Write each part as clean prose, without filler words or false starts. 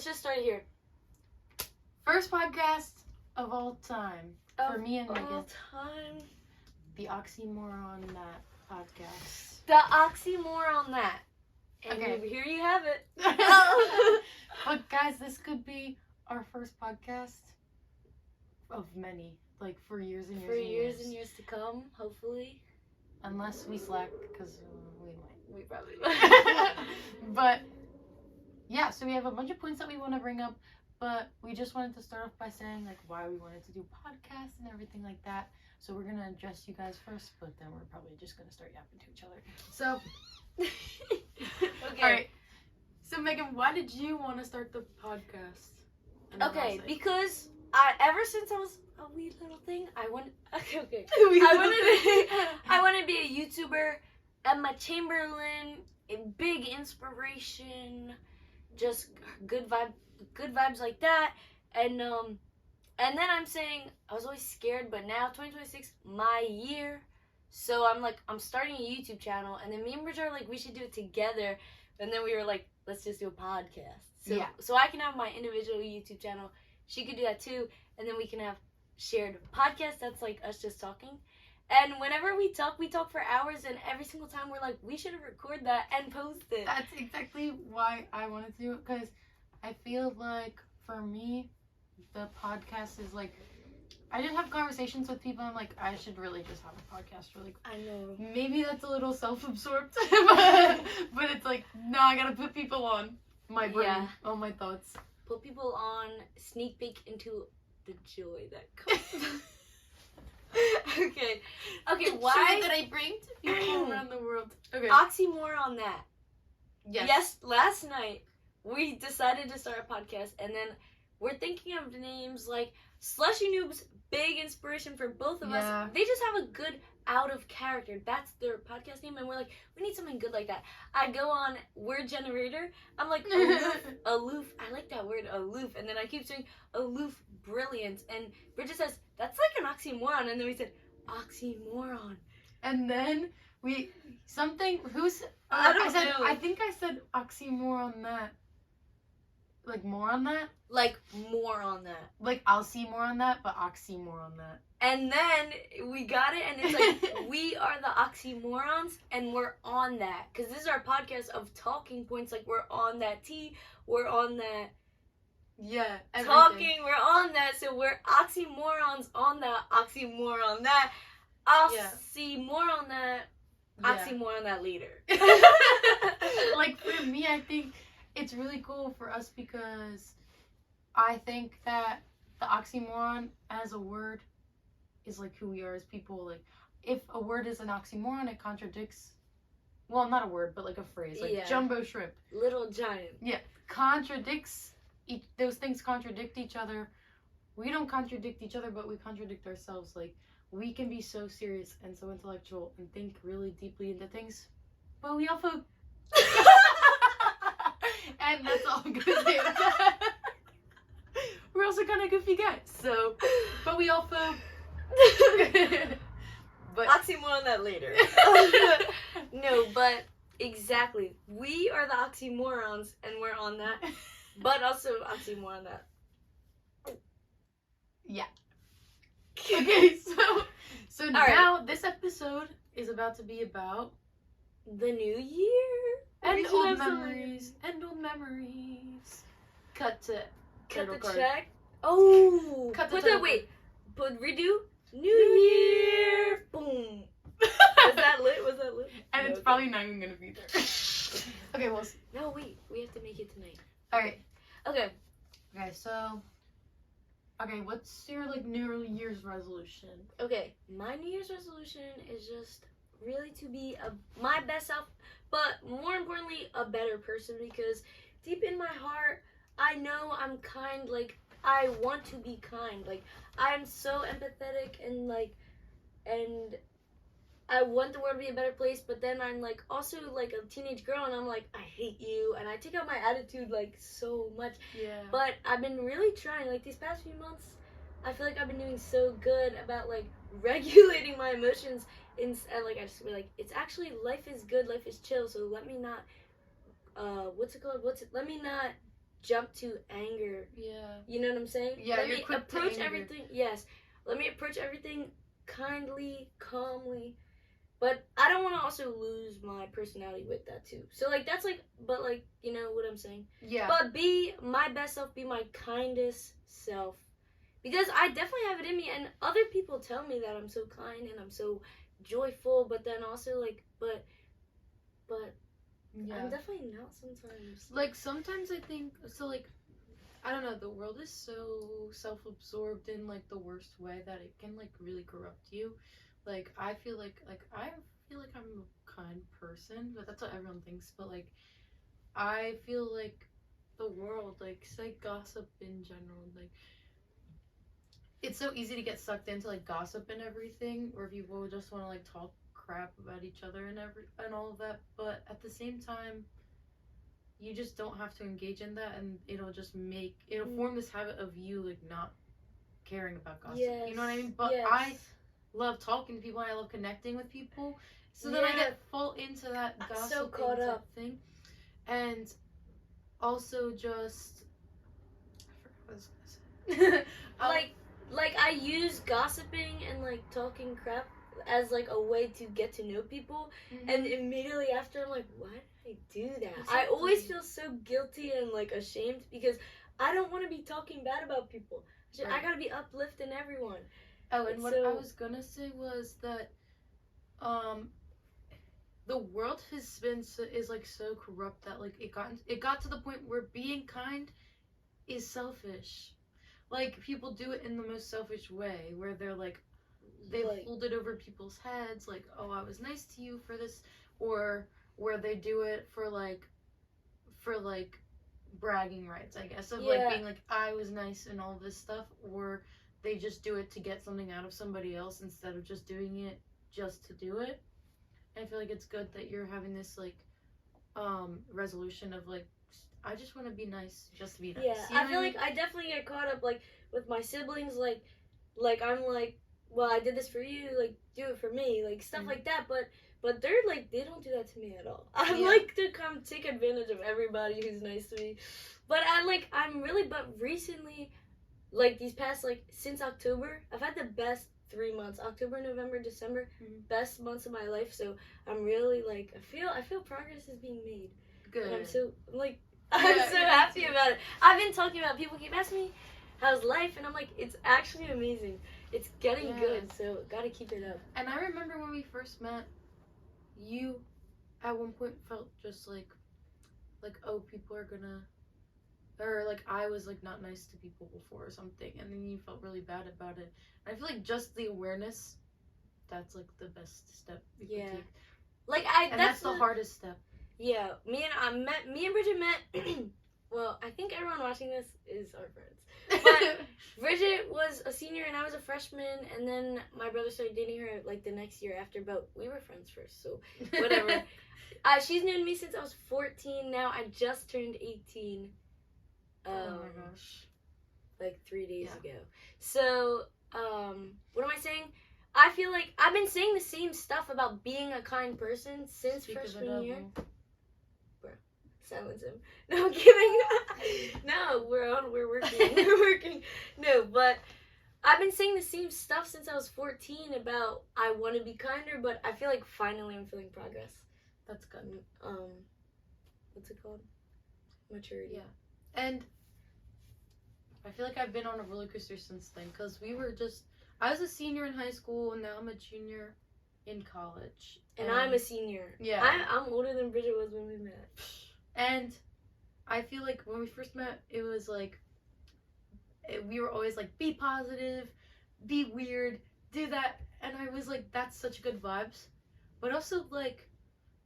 let's just start here. First podcast of all time for me and Megan. All time. The Oxymoron That podcast. The oxymoron that. And Okay. here you have it. But guys, this could be our first podcast of many, like for years and years. For and years and years to come, hopefully. Unless we slack, because we might. We probably will. But yeah, so we have a bunch of points that we want to bring up, but we just wanted to start off by saying like why we wanted to do podcasts and everything like that. So we're gonna address you guys first, but then we're probably just gonna start yapping to each other. So Okay. all right. So Megan, why did you want to start the podcast? And then I'll Okay, say. because ever since I was a wee little thing, I wanted. Okay. I wanted to be a YouTuber. Emma Chamberlain, a big inspiration, just good vibes like that. And then I'm saying I was always scared, but now 2026, my year. So I'm starting a YouTube channel, and then me and Bridge are like, we should do it together. And then we were like, let's just do a podcast. So I can have my individual YouTube channel. She could do that too, and then we can have shared podcast. That's like us just talking. And whenever we talk for hours, and every single time we're like, we should record that and post it. That's exactly why I wanted to do it, because I feel like for me, the podcast is like, I just have conversations with people. I'm like, I should really just have a podcast. Really, I know. maybe that's a little self-absorbed, but it's like, no, I gotta put people on my brain, all my thoughts. Put people on, sneak peek into the joy that comes. Okay, why Joy that I bring to people around the world. Okay. oxymoron that? Yes. Yes, last night we decided to start a podcast, and then we're thinking of names like Slushy Noobs, big inspiration for both of Yeah. us. They just have a good out of character. That's their podcast name, and we're like, we need something good like that. I go on Word Generator. I'm like, aloof. I like that word, aloof. And then I keep saying aloof, brilliant. And Bridget says, that's like an oxymoron. And then we said, oxymoron. And then I don't said, know. I think I said oxymoron that. Like more on that? Like, more on that. Like I'll see more on that, but oxymoron on that. And then we got it, and it's like, we are the oxymorons, and we're on that. Because this is our podcast of talking points. Like, we're on that T, we're on that Yeah, everything. talking, we're on that. So we're oxymorons on that, oxymoron that, oxymoron that, oxymoron that later. Like for me, I think it's really cool for us because I think that the oxymoron as a word is like who we are as people. Like if a word is an oxymoron, it contradicts, well, not a word, but like a phrase, like jumbo shrimp. Little giant. Contradicts, those things contradict each other. We don't contradict each other, but we contradict ourselves. Like we can be so serious and so intellectual and think really deeply into things, but we also and that's all I'm gonna say. We're also kind of goofy guys, so, but we also but Oxymoron that later. No, but exactly. We are the oxymorons, and we're on that. But also oxymoron that. Yeah. Okay, so All now this episode is about to be about the new year. and We should old have some- memories and old memories. Cut to Cut the title card. check. Oh. Cut the Put title that. Wait. Put redo. New year. Boom. Was that lit? And No, it's okay. probably not even gonna be there. Okay, well, No, wait. We have to make it tonight. all right. Okay. Okay, so, what's your like New Year's resolution? Okay. My New Year's resolution is just really to be my best self, but more importantly, a better person, because deep in my heart, I know I'm kind. Like, I want to be kind. Like, I'm so empathetic and I want the world to be a better place, but then I'm like also like a teenage girl, and I'm like, I hate you, and I take out my attitude like so much. Yeah. But I've been really trying, like these past few months, I feel like I've been doing so good about like regulating my emotions. And like I just be like, it's actually, life is good, life is chill, so let me not let me not jump to anger. Yeah. You know what I'm saying? Yeah, Let you're me quick to approach anger. everything. Yes, let me approach everything kindly, calmly. But I don't want to also lose my personality with that too. So like that's like, but like you know what I'm saying. Yeah. But be my best self, be my kindest self, because I definitely have it in me, and other people tell me that I'm so kind and I'm so joyful. But then also like, but Yeah. I'm definitely not sometimes. Like sometimes I think so. Like I don't know. The world is so self-absorbed in like the worst way that it can like really corrupt you. Like I feel like I'm a kind person, but that's what everyone thinks. But like I feel like the world, like say gossip in general, like it's so easy to get sucked into like gossip and everything, where people just want to like talk crap about each other and all of that. But at the same time, you just don't have to engage in that, and it'll form this habit of you like not caring about gossip. Yes. You know what I mean? But yes. I love talking to people and I love connecting with people. So then I get full into that gossip so caught up. thing. And also just I forgot what I was gonna say. like I use gossiping and like talking crap as like a way to get to know people, and immediately after I'm like, why did I do that? Exactly. I always feel so guilty and like ashamed because I don't want to be talking bad about people. Right. I gotta be uplifting everyone. Oh, and what I was gonna say was that the world is like so corrupt that like it got to the point where being kind is selfish. Like people do it in the most selfish way, where they're like they hold it over people's heads, like, oh, I was nice to you for this, or where they do it for like bragging rights, I guess, of like being like, I was nice and all this stuff, or they just do it to get something out of somebody else instead of just doing it just to do it. I feel like it's good that you're having this like resolution of like, I just want to be nice just to be nice. Yeah, you know I feel like I definitely get caught up like with my siblings, like I'm like, well, I did this for you, like do it for me, like stuff like that. But they're like, they don't do that to me at all. I like to come take advantage of everybody who's nice to me. But but recently, like these past like since October, I've had the best 3 months. October, November, December, best months of my life. So I'm really like I feel progress is being made. Good. And I'm so happy about it. I've been talking about, people keep asking me how's life, and I'm like, it's actually amazing. It's getting good, so gotta keep it up. And I remember when we first met, you at one point felt just like oh, people are gonna, or like I was like not nice to people before or something, and then you felt really bad about it. And I feel like just the awareness, that's like the best step you can take. Like that's the hardest step. Yeah, me and Bridget met. Well, I think everyone watching this is our friends. But Bridget was a senior and I was a freshman, and then my brother started dating her like the next year after. But we were friends first, so whatever. She's known me since I was 14. Now I just turned 18. Oh my gosh! Like 3 days ago. So what am I saying? I feel like I've been saying the same stuff about being a kind person since freshman year. Silence him. No, I'm kidding. No, we're working. We're working. No, but I've been saying the same stuff since I was 14 about I want to be kinder, but I feel like finally I'm feeling progress. That's good. What's it called? Maturity. Yeah. And I feel like I've been on a roller coaster since then, because I was a senior in high school, and now I'm a junior in college. And I'm a senior. Yeah. I'm older than Bridget was when we met. And I feel like when we first met, it was like, we were always like, be positive, be weird, do that. And I was like, that's such good vibes. But also, like,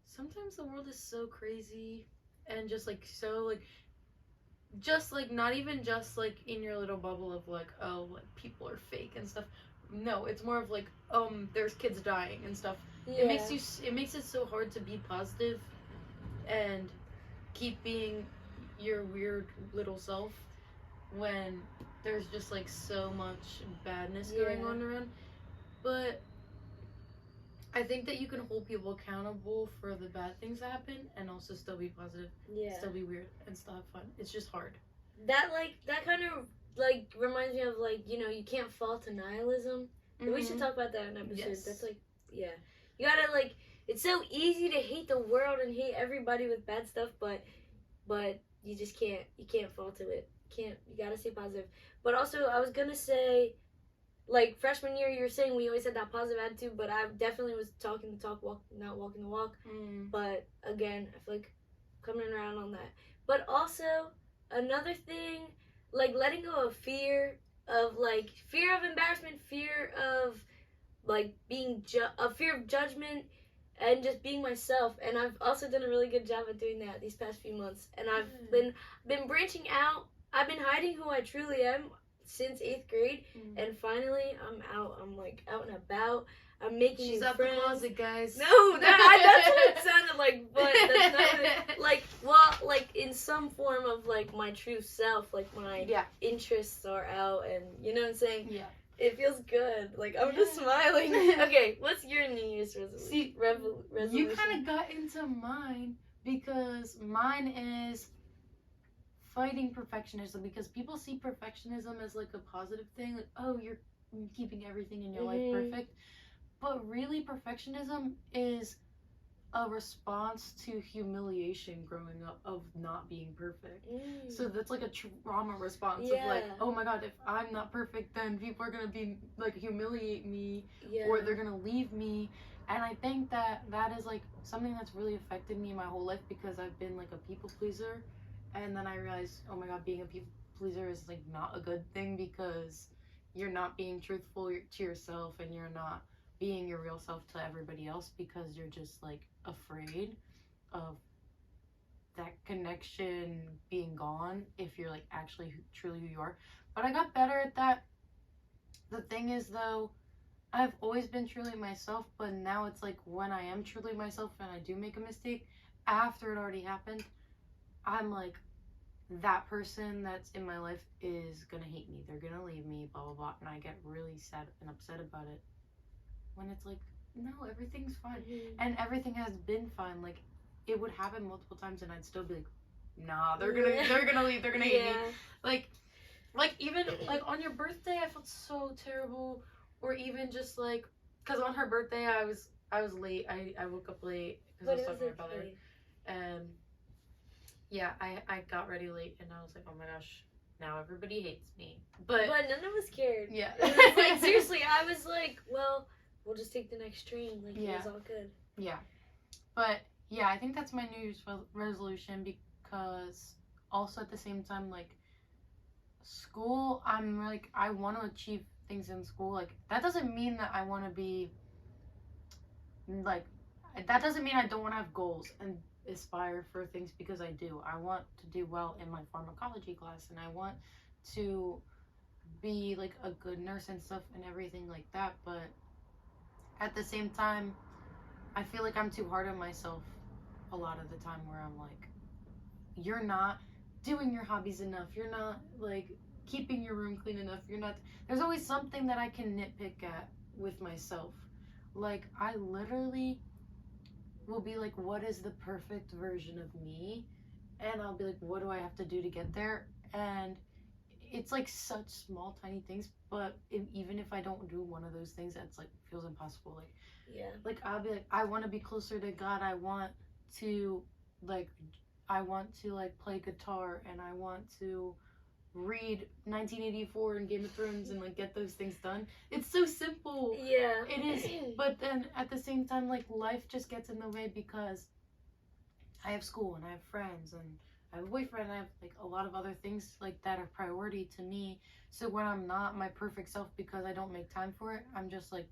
sometimes the world is so crazy and just like, so like, just like, not even just like in your little bubble of like, oh, like people are fake and stuff. No, it's more of like, there's kids dying and stuff. Yeah. It makes it so hard to be positive and keep being your weird little self when there's just like so much badness going on around. But I think that you can hold people accountable for the bad things that happen and also still be positive, Yeah. still be weird, and still have fun. It's just hard. That kind of like reminds me of like, you know, you can't fall to nihilism. We should talk about that in an episode. Yes. That's like, yeah, you gotta like. It's so easy to hate the world and hate everybody with bad stuff, but you just can't. You can't fall to it. You gotta stay positive. But also, I was gonna say, like freshman year, you were saying we always had that positive attitude, but I definitely was talking the talk, not walking the walk. But again, I feel like coming around on that. But also another thing, like letting go of fear of like fear of embarrassment, fear of like being a fear of judgment, and just being myself. And I've also done a really good job at doing that these past few months. And I've been branching out. I've been hiding who I truly am since 8th grade, and finally I'm out. I'm like out and about. I'm making She's new out friends. the closet, guys. No, that's what it sounded like, but that's not what it, like. Well, like in some form of like my true self, like my interests are out, and you know what I'm saying. Yeah. It feels good. Like I'm just smiling. Okay, what's your New Year's resolution? See, resolution? you kind of got into mine because mine is fighting perfectionism, because people see perfectionism as like a positive thing, like, oh, you're keeping everything in your life perfect, but really perfectionism is a response to humiliation growing up of not being perfect. So that's like a trauma response of like, oh my god, if I'm not perfect, then people are gonna be like humiliate me, or they're gonna leave me. And I think that is like something that's really affected me my whole life, because I've been like a people pleaser. And then I realized, oh my god, being a people pleaser is like not a good thing, because you're not being truthful to yourself, and you're not being your real self to everybody else, because you're just like afraid of that connection being gone if you're like actually truly who you are. But I got better at that. The thing is though, I've always been truly myself, but now it's like when I am truly myself and I do make a mistake after it already happened, I'm like, that person that's in my life is gonna hate me, they're gonna leave me, blah blah blah, and I get really sad and upset about it, when it's like, no, everything's fine. And everything has been fine. Like, it would happen multiple times and I'd still be like, nah, they're gonna leave, they're gonna hate me. Like even like on your birthday I felt so terrible, or even just like, because on her birthday I was late. I woke up late because I was talking to her brother, and yeah, I got ready late, and I was like, oh my gosh, now everybody hates me. But none of us cared. Yeah. It was like, seriously, I was like, well, we'll just take the next train. Like, it was all good. Yeah. But yeah, I think that's my New Year's resolution, because also at the same time, like, school, I'm like, I want to achieve things in school. Like, that doesn't mean that I want to be like, that doesn't mean I don't want to have goals and aspire for things, because I do. I want to do well in my pharmacology class, and I want to be like a good nurse and stuff and everything like that. But at the same time, I feel like I'm too hard on myself a lot of the time, where I'm like, you're not doing your hobbies enough, you're not like keeping your room clean enough, you're not, there's always something that I can nitpick at with myself. Like, I literally will be like, what is the perfect version of me? And I'll be like, what do I have to do to get there? And it's like such small tiny things, but even if I don't do one of those things, that's like feels impossible. Like I'll be like, I want to be closer to God, I want to like play guitar, and I want to read 1984 and Game of Thrones and like get those things done. It's so simple. Yeah, it is. But then at the same time, like, life just gets in the way, because I have school and I have friends and I have a boyfriend and I have like a lot of other things like that are priority to me. So when I'm not my perfect self because I don't make time for it, I'm just like,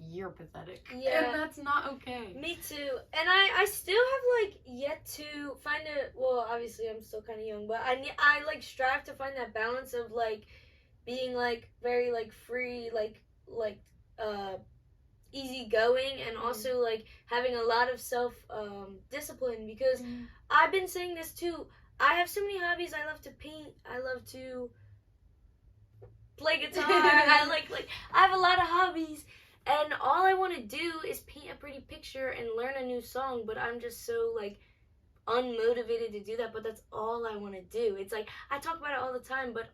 you're pathetic. Yeah. And that's not okay. Me too. And I still have like yet to find a, well, obviously I'm still kind of young, but I like strive to find that balance of like being like very like free, like easygoing, and also like having a lot of self discipline, because I've been saying this too. I have so many hobbies. I love to paint. I love to play guitar. I like I have a lot of hobbies. And all I want to do is paint a pretty picture and learn a new song, but I'm just so, like, unmotivated to do that, but that's all I want to do. It's like, I talk about it all the time, but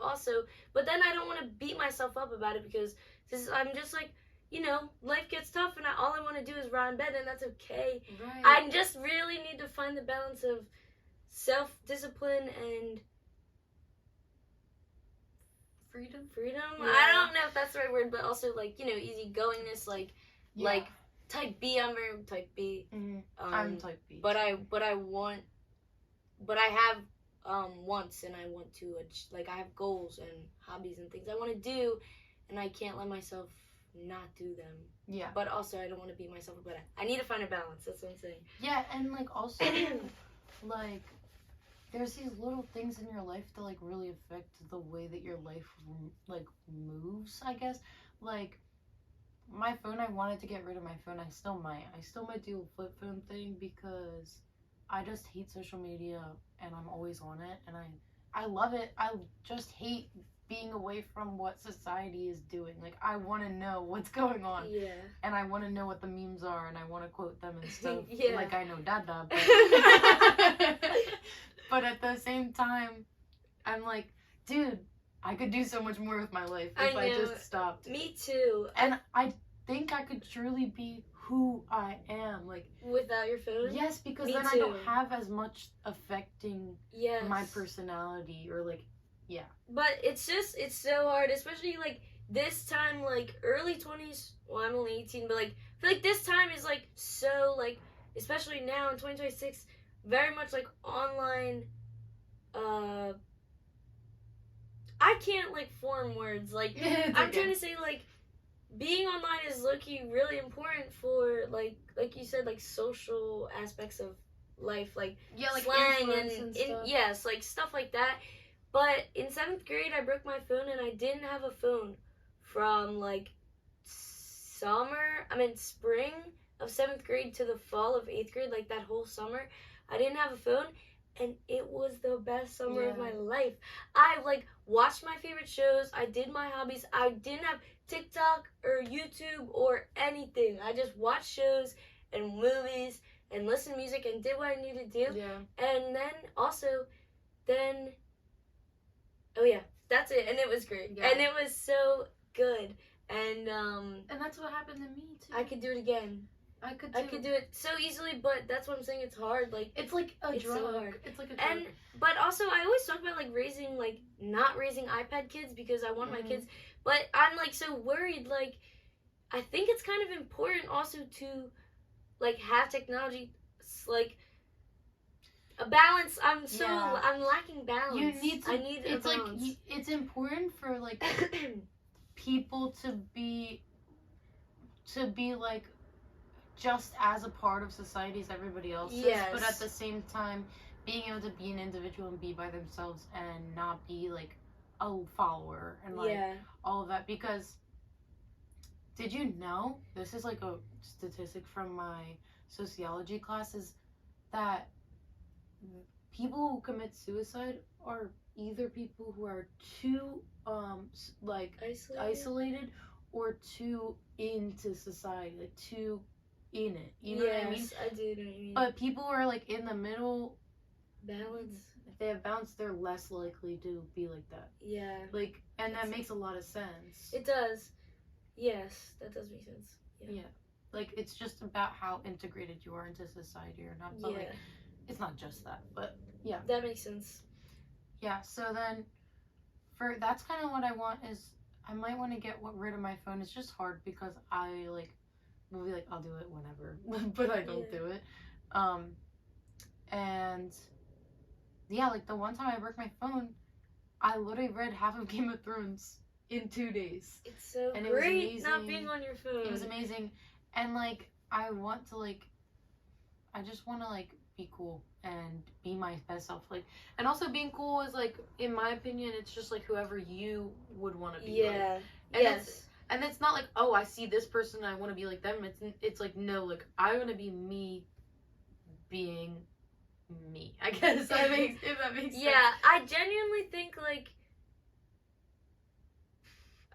then I don't want to beat myself up about it because I'm just like, you know, life gets tough and all I want to do is rot in bed, and that's okay. Right. I just really need to find the balance of self-discipline and freedom. Yeah. I don't know if that's the right word, but also, like, you know, easygoingness, like type B. I'm very type B. Mm-hmm. I'm type B. But I have wants, and I want to, like, I have goals and hobbies and things I want to do, and I can't let myself not do them. Yeah. But also, I don't want to beat myself up. But I need to find a balance. That's what I'm saying. Yeah, and, like, also, like, there's these little things in your life that, like, really affect the way that your life, like, moves, I guess. Like, my phone, I wanted to get rid of my phone. I still might do a flip phone thing because I just hate social media and I'm always on it, and I love it. I just hate being away from what society is doing. Like, I want to know what's going on. Yeah. And I want to know what the memes are, and I want to quote them and stuff. Yeah. Like, I know Dada, but... but at the same time, I'm like, dude, I could do so much more with my life if I just stopped. Me too. And I think I could truly be who I am, like, without your phone. Yes, because Me then too. I don't have as much affecting my personality, or, like, yeah. But it's so hard, especially, like, this time, like, early 20s. Well, I'm only 18, but, like, I feel like this time is, like, so, like, especially now in 2026, very much, like, online. I can't, like, form words. Like, I'm trying to say, like, being online is low-key really important for, like you said, like, social aspects of life, like, like slang and stuff. Yes, like, stuff like that. But in 7th grade, I broke my phone, and I didn't have a phone from, like, spring of 7th grade to the fall of 8th grade, like, that whole summer. I didn't have a phone, and it was the best summer of my life. I, like, watched my favorite shows. I did my hobbies. I didn't have TikTok or YouTube or anything. I just watched shows and movies and listened to music and did what I needed to do. Yeah. And then oh yeah, that's it. And it was great. Yeah. And it was so good. And that's what happened to me too. I could do it again. I could do it so easily, but that's what I'm saying. It's hard. Like, it's like a drug. So hard. It's like a drug. But also, I always talk about, like, not raising iPad kids because I want my kids. But I'm, like, so worried. Like, I think it's kind of important also to, like, have technology, like, a balance. I'm lacking balance. You need to. I need a balance. Like, it's important for, like, people to be like, just as a part of society as everybody else is, but at the same time being able to be an individual and be by themselves and not be, like, a follower and, like, all of that. Because did you know, this is, like, a statistic from my sociology classes, that people who commit suicide are either people who are too like isolated or too into society, like too in it, you know what I mean? I do know what you mean. But people who are, like, in the middle, balance, if they have balance, they're less likely to be like that. Yeah. Like, and that makes a lot of sense. It does. Yes, that does make sense. Yeah. Like, it's just about how integrated you are into society or not. But, like, it's not just that, but yeah. That makes sense. Yeah, so then that's kind of what I want is, I might want to get rid of my phone. It's just hard because I, like, will be like, I'll do it whenever, but I don't do it. And yeah, like, the one time I broke my phone, I literally read half of Game of Thrones in 2 days. It's so and great it was not being on your phone. It was amazing. And, like, I want to, like, I just want to, like, be cool and be my best self. Like, and also being cool is, like, in my opinion, it's just, like, whoever you would want to be. Yeah. Like. And it's not like, oh, I see this person and I want to be like them. It's like, no, like, I want to be me being me, I guess. If that makes sense. Yeah, I genuinely think, like,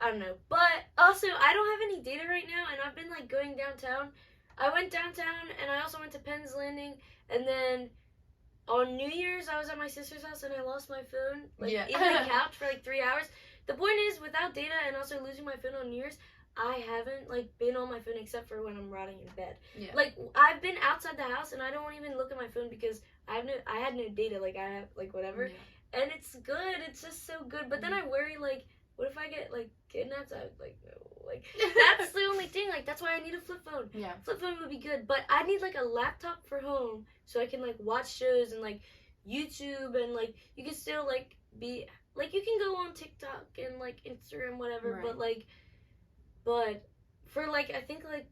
I don't know. But also, I don't have any data right now, and I've been like going downtown. I went downtown, and I also went to Penn's Landing, and then on New Year's, I was at my sister's house, and I lost my phone like in the couch for like 3 hours. The point is, without data and also losing my phone on New Year's, I haven't like been on my phone except for when I'm rotting in bed. Yeah. Like I've been outside the house, and I don't even look at my phone because I had no data. Like I have like whatever, and it's good. It's just so good. But then I worry like, what if I get like kidnapped? I like no, like that's the only thing. Like that's why I need a flip phone. Yeah. Flip phone would be good, but I need like a laptop for home so I can like watch shows and like YouTube and like you can still like be like you can go on TikTok and like Instagram whatever, Right. but for like I think like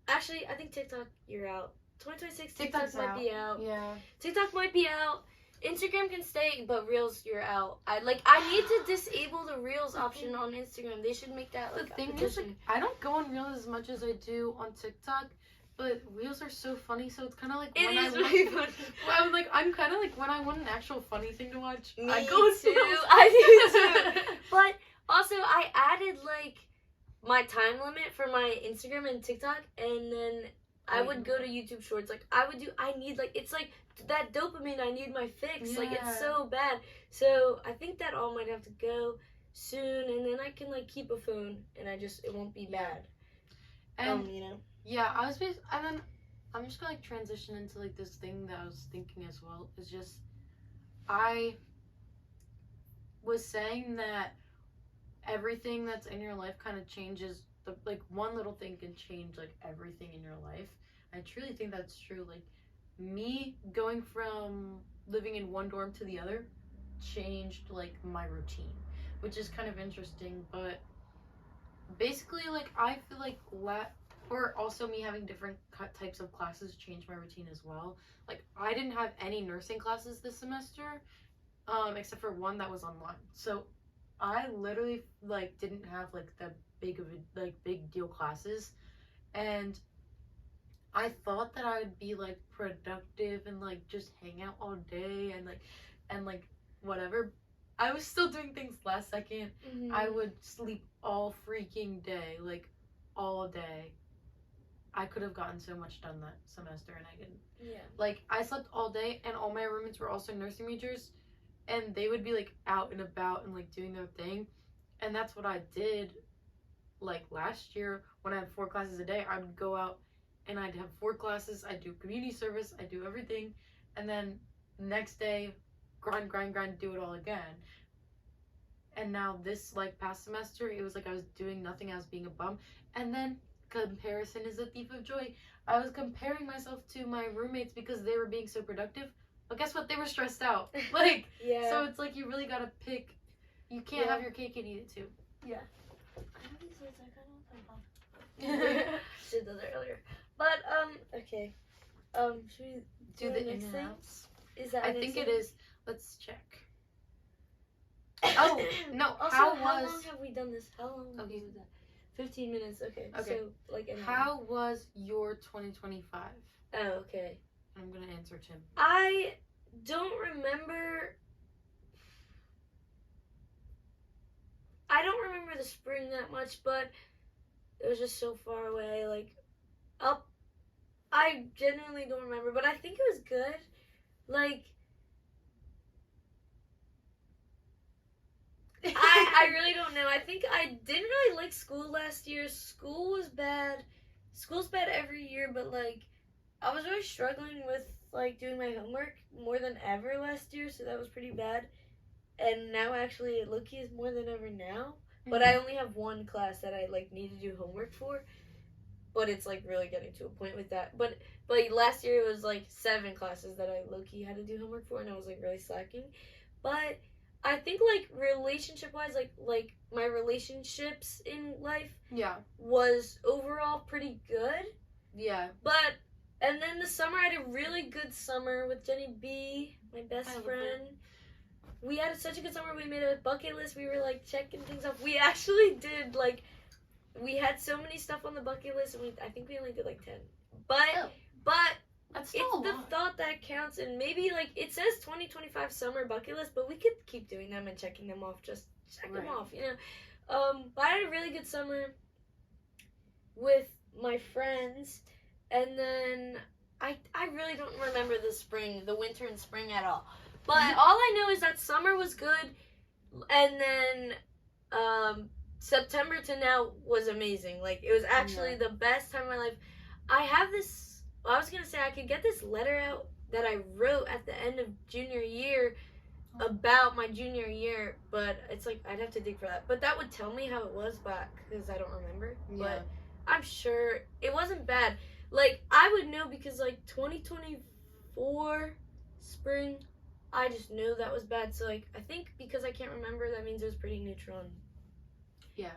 actually I think TikTok you're out. 2026 TikTok might be out. Yeah. TikTok might be out. Instagram can stay, but Reels you're out. I need to disable the Reels option on Instagram. They should make that like the thing is, like, I don't go on Reels as much as I do on TikTok, but Reels are so funny, so it's kind of like when it is really funny. Well, I'm kind of like when I want an actual funny thing to watch. Me I go on too. Reels. I do too. But also, I added like my time limit for my Instagram and TikTok, and then I would go to YouTube Shorts. Like I need like it's like that dopamine. I need my fix. Like it's so bad. So I think that all might have to go soon, and then I can like keep a phone, and it won't be bad. And You know. yeah, and then I'm just gonna like transition into like this thing that I was thinking as well. Is just I was saying that everything that's in your life kind of changes. Like one little thing can change like everything in your life. I truly think that's true. Like me going from living in one dorm to the other changed like my routine, which is kind of interesting. But basically, like I feel like or also me having different types of classes changed my routine as well. Like I didn't have any nursing classes this semester, except for one that was online. So I literally like didn't have like the big deal classes, and I thought that I would be like productive and like just hang out all day and like whatever. I was still doing things last second. I would sleep all freaking day, like all day. I could have gotten so much done that semester and I didn't. Yeah. Like I slept all day, and all my roommates were also nursing majors, and they would be like out and about and like doing their thing, and that's what I did. Like last year when I had 4 classes a day, I would go out and I'd have 4 classes. I'd do community service, I'd do everything, and then next day grind, do it all again. And now this like past semester, it was like I was doing nothing, I was being a bum. And then comparison is a thief of joy. I was comparing myself to my roommates because they were being so productive, but guess what, they were stressed out. Like yeah. So it's like you really gotta pick. You can't have your cake and eat it too. Yeah. Should do that earlier. But okay. Should we do the next in thing? and outs? Is that I our think next it thing? is. Let's check. Oh no! Also, how long have we done this? How long have we done that? 15 minutes. Okay. Okay. So like an hour. How was your 2025? Oh, okay. I'm gonna answer Tim. I don't remember. I don't remember the spring that much, but it was just so far away. Like, I genuinely don't remember, but I think it was good. Like, I really don't know. I think I didn't really like school last year. School was bad. School's bad every year, but like, I was really struggling with like doing my homework more than ever last year, so that was pretty bad. And now actually low-key is more than ever now. But I only have one class that I like need to do homework for. But it's like really getting to a point with that. But last year it was like 7 classes that I low-key had to do homework for, and I was like really slacking. But I think like relationship-wise, like my relationships in life was overall pretty good. Yeah. But and then the summer I had a really good summer with Jenny B, my best friend. We had such a good summer. We made a bucket list. We were like checking things off. We actually did like, we had so many stuff on the bucket list, and I think we only did like 10. But that's it's the thought that counts, and maybe like it says 2025 summer bucket list, but we could keep doing them and checking them off. Just check them off, you know. But I had a really good summer with my friends, and then I really don't remember the winter and spring at all. But all I know is that summer was good, and then September to now was amazing. Like, it was actually the best time of my life. I have this. I was gonna say I could get this letter out that I wrote at the end of junior year about my junior year, but it's like I'd have to dig for that. But that would tell me how it was back because I don't remember. Yeah. But I'm sure it wasn't bad. Like, I would know because like 2024 spring, I just knew that was bad. So like I think because I can't remember, that means it was pretty neutral. And Yeah.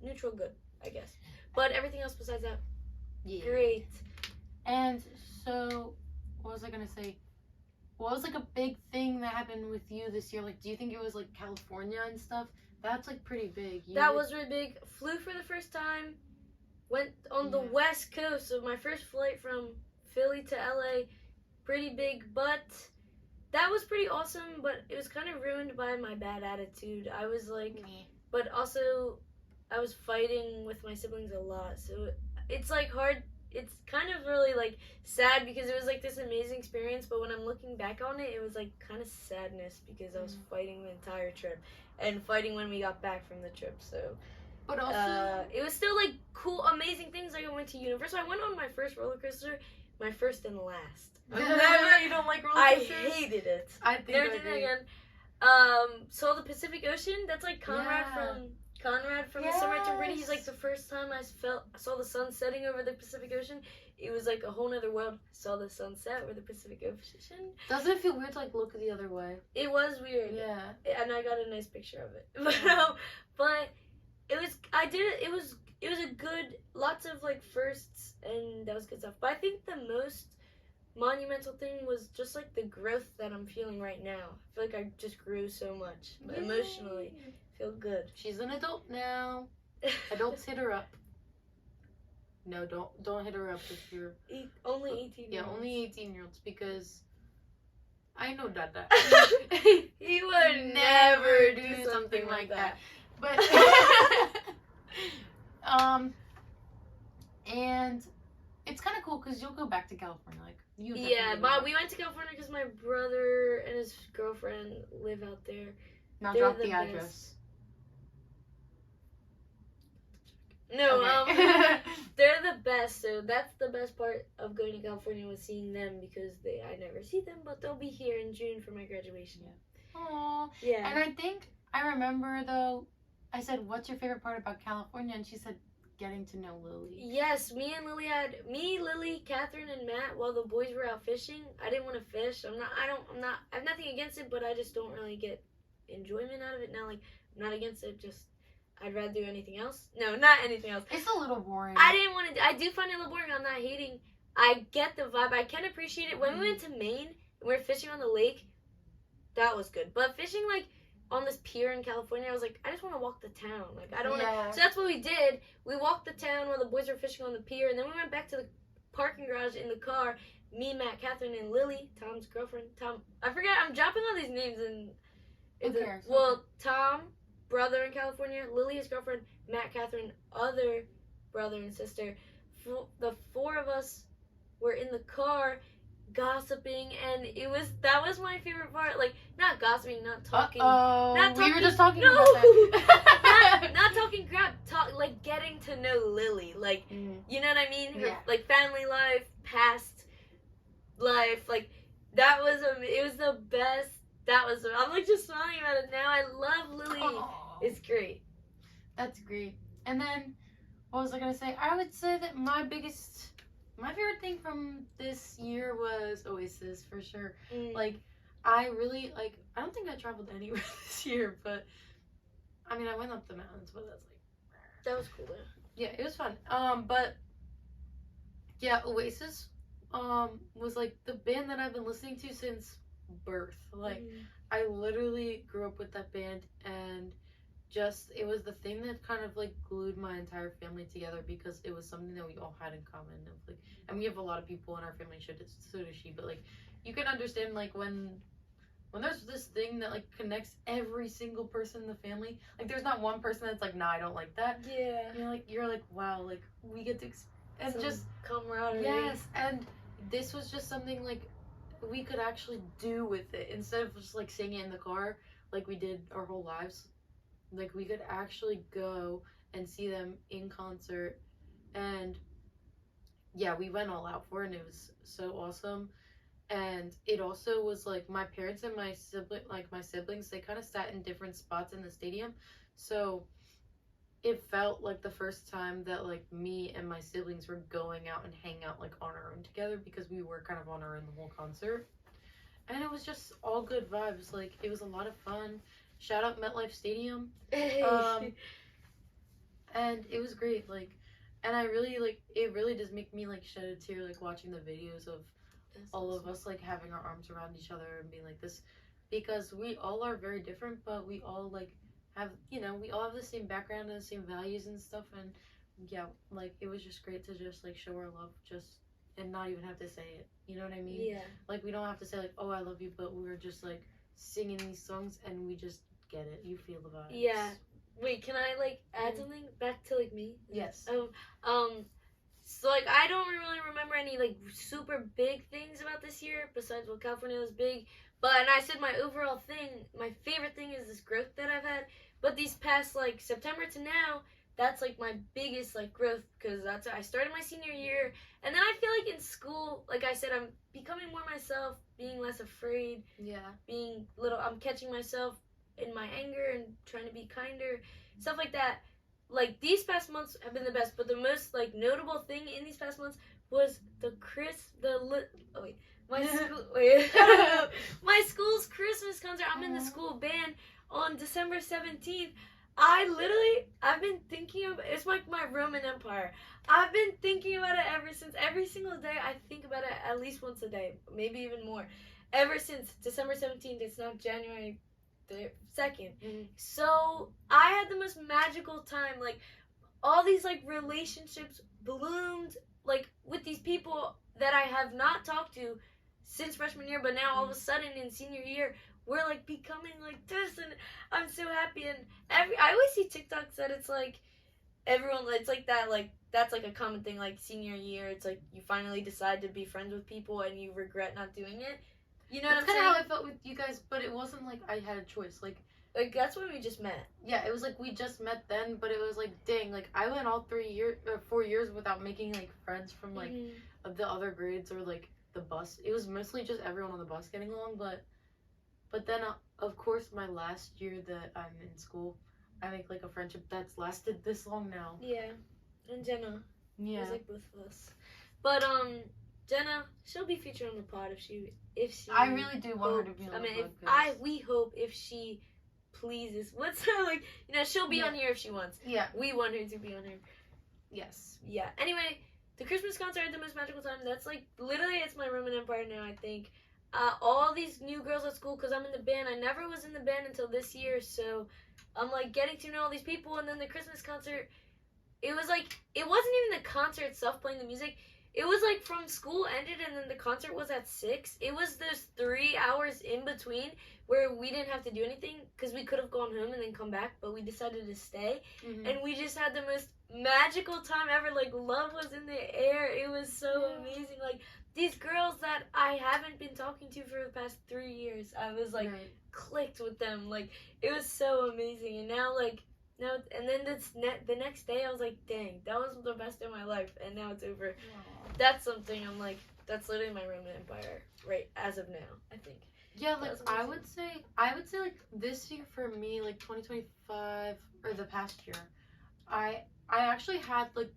Neutral good, I guess. But everything else besides that, great. And so, what was I gonna say? What was like a big thing that happened with you this year? Like, do you think it was like California and stuff? That's like pretty big. That was really big. Flew for the first time. Went on the West Coast. So my first flight from Philly to LA. Pretty big, but that was pretty awesome. But it was kind of ruined by my bad attitude. I was like, but also I was fighting with my siblings a lot. So it's like hard. It's kind of really like sad because it was like this amazing experience, but when I'm looking back on it, it was like kind of sadness because I was fighting the entire trip and fighting when we got back from the trip. So, but also it was still like cool, amazing things. Like I went to Universal. I went on my first roller coaster, my first and last. You don't like roller coasters? I hated it. I think never did it again. Saw the Pacific Ocean. That's like Conrad from the Summer to Pretty. He's like the first time I saw the sun setting over the Pacific Ocean. It was like a whole nother world. Saw the sunset over the Pacific Ocean. Doesn't it feel weird to like look the other way? It was weird. Yeah. And I got a nice picture of it. But it was. I did it. It was a good. Lots of like firsts, and that was good stuff. But I think the most monumental thing was just like the growth that I'm feeling right now. I feel like I just grew so much emotionally. Feel good. She's an adult now. Adults hit her up. No, don't hit her up if you're only 18. Yeah, only 18-year-olds because I know Dada. He would never do something like that. But and it's kind of cool because you'll go back to California, like you. Yeah, but we went to California because my brother and his girlfriend live out there. Now drop the address. No, they're the best. So that's the best part of going to California was seeing them because I never see them, but they'll be here in June for my graduation. Yeah. Aww. Yeah. And I think I remember though, I said, "What's your favorite part about California?" And she said, "Getting to know Lily." Yes, Lily, Catherine, and Matt. While the boys were out fishing, I didn't want to fish. I have nothing against it, but I just don't really get enjoyment out of it now. Like, I'm not against it, just. I'd rather do anything else. No, not anything else. It's a little boring. I didn't want to. I do find it a little boring. I'm not hating. I get the vibe. I can appreciate it. When we went to Maine and we were fishing on the lake, that was good. But fishing like on this pier in California, I was like, I just want to walk the town. Like I don't want to. So that's what we did. We walked the town while the boys were fishing on the pier, and then we went back to the parking garage in the car. Me, Matt, Catherine, and Lily, Tom's girlfriend. Tom, I forget. I'm dropping all these names and. Who cares? Well, Tom. Brother in California, Lily, his girlfriend, Matt, Catherine, other brother and sister. The four of us were in the car gossiping, and that was my favorite part. Like, not gossiping, not talking. We were just talking about that. not talking crap. Like getting to know Lily. Like, you know what I mean? Her, like family life, past life. Like that was it was the best. I'm like just smiling about it now. I love Lily. Aww. It's great. That's great. And then, what was I gonna say? I would say that my favorite thing from this year was Oasis for sure. Like, I really I don't think I traveled anywhere this year, but I mean I went up the mountains, but that's like that was cool though. Yeah, it was fun. But yeah, Oasis was like the band that I've been listening to since birth. Like I literally grew up with that band, and just it was the thing that kind of like glued my entire family together because it was something that we all had in common. Of like, and we have a lot of people in our family, so does she, but like you can understand like when when there's this thing that like connects every single person in the family, like there's not one person that's like, nah, I don't like that. Yeah. You're like, wow, like we get to and Some just camaraderie. yes, and this was just something like we could actually do with it instead of just like singing it in the car like we did our whole lives. Like we could actually go and see them in concert, and yeah, we went all out for it, and it was so awesome. And it also was like my parents and my siblings, they kind of sat in different spots in the stadium, so it felt like the first time that like me and my siblings were going out and hang out like on our own together, because we were kind of on our own the whole concert. And it was just all good vibes. Like it was a lot of fun. Shout out MetLife Stadium. And it was great. Like, and I really like it. Really does make me like shed a tear like watching the videos of all of us like having our arms around each other and being like this, because we all are very different, but we all like have, we all have the same background and the same values and stuff. And yeah, like it was just great to just like show our love, just and not even have to say it, you know what I mean? Yeah. Like we don't have to say like, oh, I love you, but we were just like singing these songs and we just get it. You feel the vibes. Yeah. Wait, can I like add something back to like me? Yes. So like I don't really remember any like super big things about this year besides what California was big. But and I said my overall thing, my favorite thing is this growth that I've had. But these past like September to now, that's like my biggest like growth, because that's I started my senior year, and then I feel like in school, like I said, I'm becoming more myself, being less afraid, I'm catching myself in my anger and trying to be kinder, stuff like that. Like these past months have been the best, but the most like notable thing in these past months was my school's Christmas concert. I'm in the school band on December 17th. I've been thinking of it's like my Roman Empire. I've been thinking about it ever since. Every single day I think about it at least once a day, maybe even more. Ever since December 17th, it's now January the 2nd. So I had the most magical time. Like all these like relationships bloomed like with these people that I have not talked to since freshman year, but now all of a sudden in senior year we're like becoming like this, and I'm so happy. And I always see TikToks that it's like everyone, it's like that, like that's like a common thing, like senior year, it's like you finally decide to be friends with people and you regret not doing it. You know what I'm saying? That's kind of how I felt with you guys, but it wasn't like I had a choice. Like that's when we just met. Yeah, it was like we just met then, but it was like, dang, like I went all 4 years without making like friends from like the other grades or like the bus. It was mostly just everyone on the bus getting along, but then of course my last year that I'm in school, I make like a friendship that's lasted this long now. Yeah, and Jenna. Yeah. It was like both of us. But Jenna, she'll be featured on the pod if she. I really do want her to be on the podcast. We hope if she pleases. What's her like? She'll be on here if she wants. Yeah. We want her to be on here. Yes. Yeah. Anyway, the Christmas concert at the most magical time. That's like literally it's my Roman Empire now. I think. All these new girls at school, because I'm in the band. I never was in the band until this year, so I'm like getting to know all these people. And then the Christmas concert, it was like it wasn't even the concert itself playing the music. It was like from school ended and then the concert was at 6. It was those 3 hours in between where we didn't have to do anything because we could have gone home and then come back, but we decided to stay. And we just had the most magical time ever. Like love was in the air. It was so amazing. Like these girls that I haven't been talking to for the past 3 years, I was like clicked with them. Like it was so amazing. And now and then the next day I was like, dang, that was the best day of my life, and now it's over. Aww. That's something I'm like, that's literally my Roman Empire right as of now, I think. Yeah, like I would say like this year for me, like 2025 or the past year, I actually had like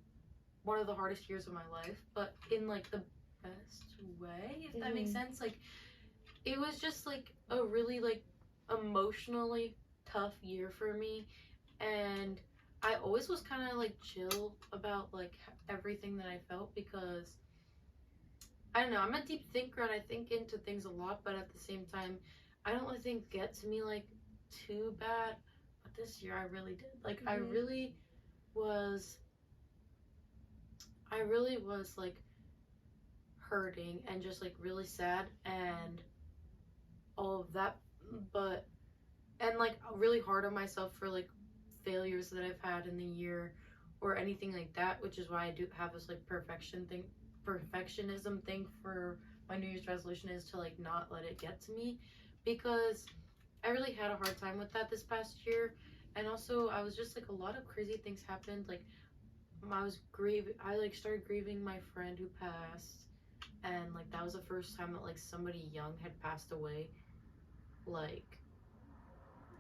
one of the hardest years of my life, but in like the best way, if that makes sense. Like it was just like a really like emotionally tough year for me. And I always was kind of like chill about like everything that I felt, because I don't know, I'm a deep thinker and I think into things a lot, but at the same time I don't let things get to me like too bad. But this year I really did. Like I really was like hurting and just like really sad, and all of that, but and like really hard on myself for like failures that I've had in the year or anything like that, which is why I do have this like perfectionism thing for my New Year's resolution, is to like not let it get to me, because I really had a hard time with that this past year. And also I was just like, a lot of crazy things happened. Like I like started grieving my friend who passed, and like that was the first time that like somebody young had passed away, like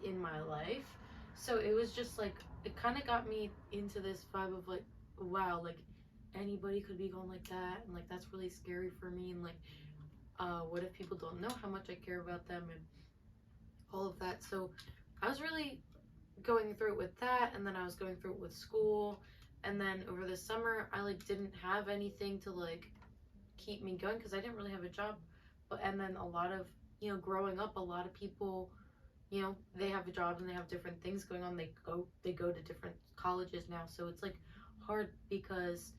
in my life. So it was just like, it kind of got me into this vibe of like, wow, like anybody could be going like that, and like that's really scary for me. And like, what if people don't know how much I care about them and all of that. So I was really going through it with that, and then I was going through it with school. And then over the summer I like didn't have anything to like keep me going, because I didn't really have a job. But and then a lot of, you know, growing up, a lot of people, you know, they have a job and they have different things going on. They go to different colleges now, so it's like hard because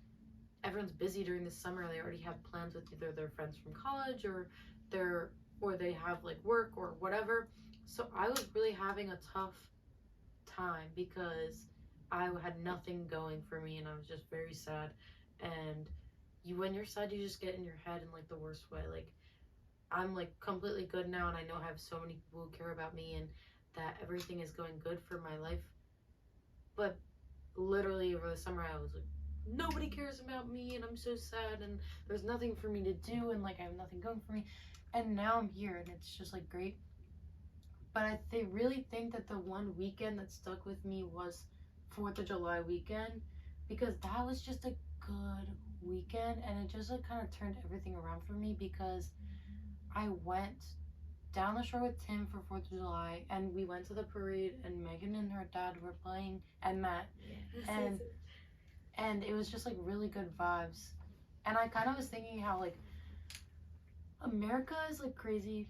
everyone's busy during the summer. They already have plans with either their friends from college or they have like work or whatever. So I was really having a tough time because I had nothing going for me, and I was just very sad. And when you're sad, you just get in your head in like the worst way. Like, I'm like completely good now, and I know I have so many people who care about me and that everything is going good for my life. But literally over the summer I was like, nobody cares about me, and I'm so sad, and there's nothing for me to do, and like I have nothing going for me. And now I'm here, and it's just like great. But they really think that the one weekend that stuck with me was 4th of July weekend, because that was just a good weekend, and it just like kind of turned everything around for me, because I went down the shore with Tim for 4th of July, and we went to the parade, and Megan and her dad were playing, and Matt, and it was just like really good vibes. And I kind of was thinking how like America is like crazy,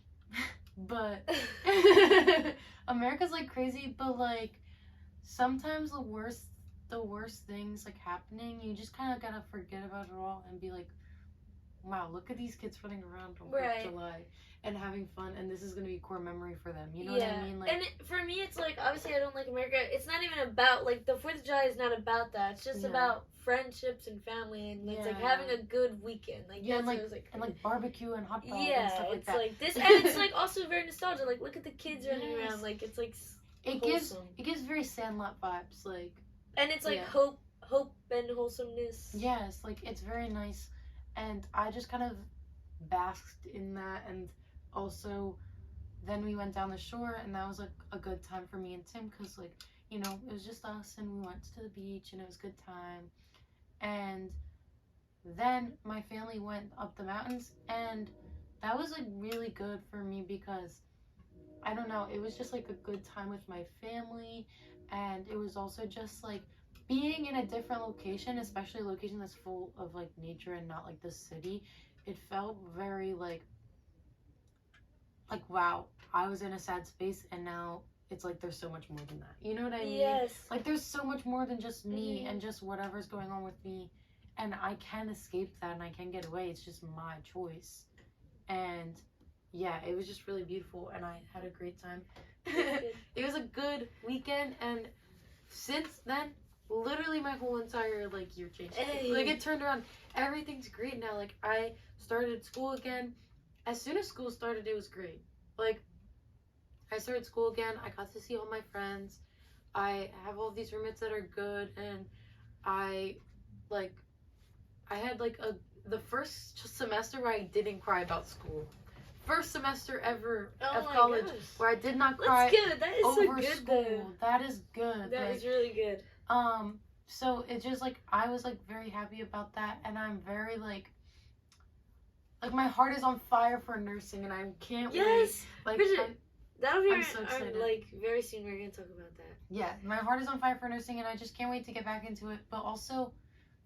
but America's like crazy, but like sometimes the worst things like happening, you just kind of gotta forget about it all and be like, wow, look at these kids running around on 4th of July and having fun, and this is gonna be a core memory for them. You know what I mean? Like, and for me, it's like, obviously I don't like America. It's not even about like the 4th of July is not about that. It's just about friendships and family, and it's like having a good weekend. Like, yeah, and like, and like barbecue and hot dogs yeah, and stuff like it's that. like this, and it's like also very nostalgic. Like, look at the kids running around. Like, it's like it wholesome. gives very Sandlot vibes, like, and it's like hope and wholesomeness. Yes, like it's very nice, and I just kind of basked in that. And also then we went down the shore, and that was like a good time for me and Tim, because like, you know, it was just us, and we went to the beach, and it was a good time. And then my family went up the mountains, and that was like really good for me, because I don't know, it was just like a good time with my family. And it was also just like being in a different location, especially a location that's full of like nature and not like the city. It felt very like wow, I was in a sad space, and now it's like there's so much more than that. You know what I mean? Yes. Like there's so much more than just me and just whatever's going on with me, and I can escape that, and I can get away. It's just my choice. And yeah, it was just really beautiful, and I had a great time. It was a good weekend, and since then, literally my whole entire like year changed. Like it turned around. Everything's great now. Like I started school again. As soon as school started, it was great. Like I started school again. I got to see all my friends. I have all these roommates that are good, and I had like the first semester where I didn't cry about school. First semester ever of college where I did not cry. That's good. That is over so good, school. though. That is good. That is really good. So it's just like I was like very happy about that, and I'm very like my heart is on fire for nursing, and I can't wait. Like that'll be I'm so excited. like very soon we're gonna talk about that. Yeah, my heart is on fire for nursing, and I just can't wait to get back into it. But also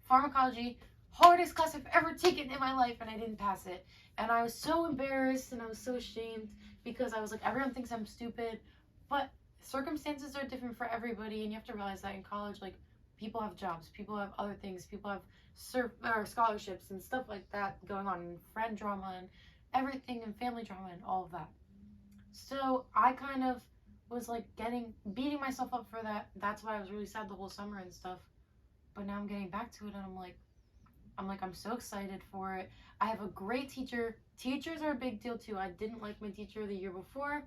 pharmacology, hardest class I've ever taken in my life, and I didn't pass it. And I was so embarrassed, and I was so ashamed, because I was like, everyone thinks I'm stupid, but circumstances are different for everybody, and you have to realize that in college, like, people have jobs, people have other things, people have scholarships and stuff like that going on, and friend drama and everything, and family drama and all of that. So I kind of was like beating myself up for that. That's why I was really sad the whole summer and stuff. But now I'm getting back to it, and I'm so excited for it. I have a great teacher. Teachers are a big deal too. I didn't like my teacher the year before,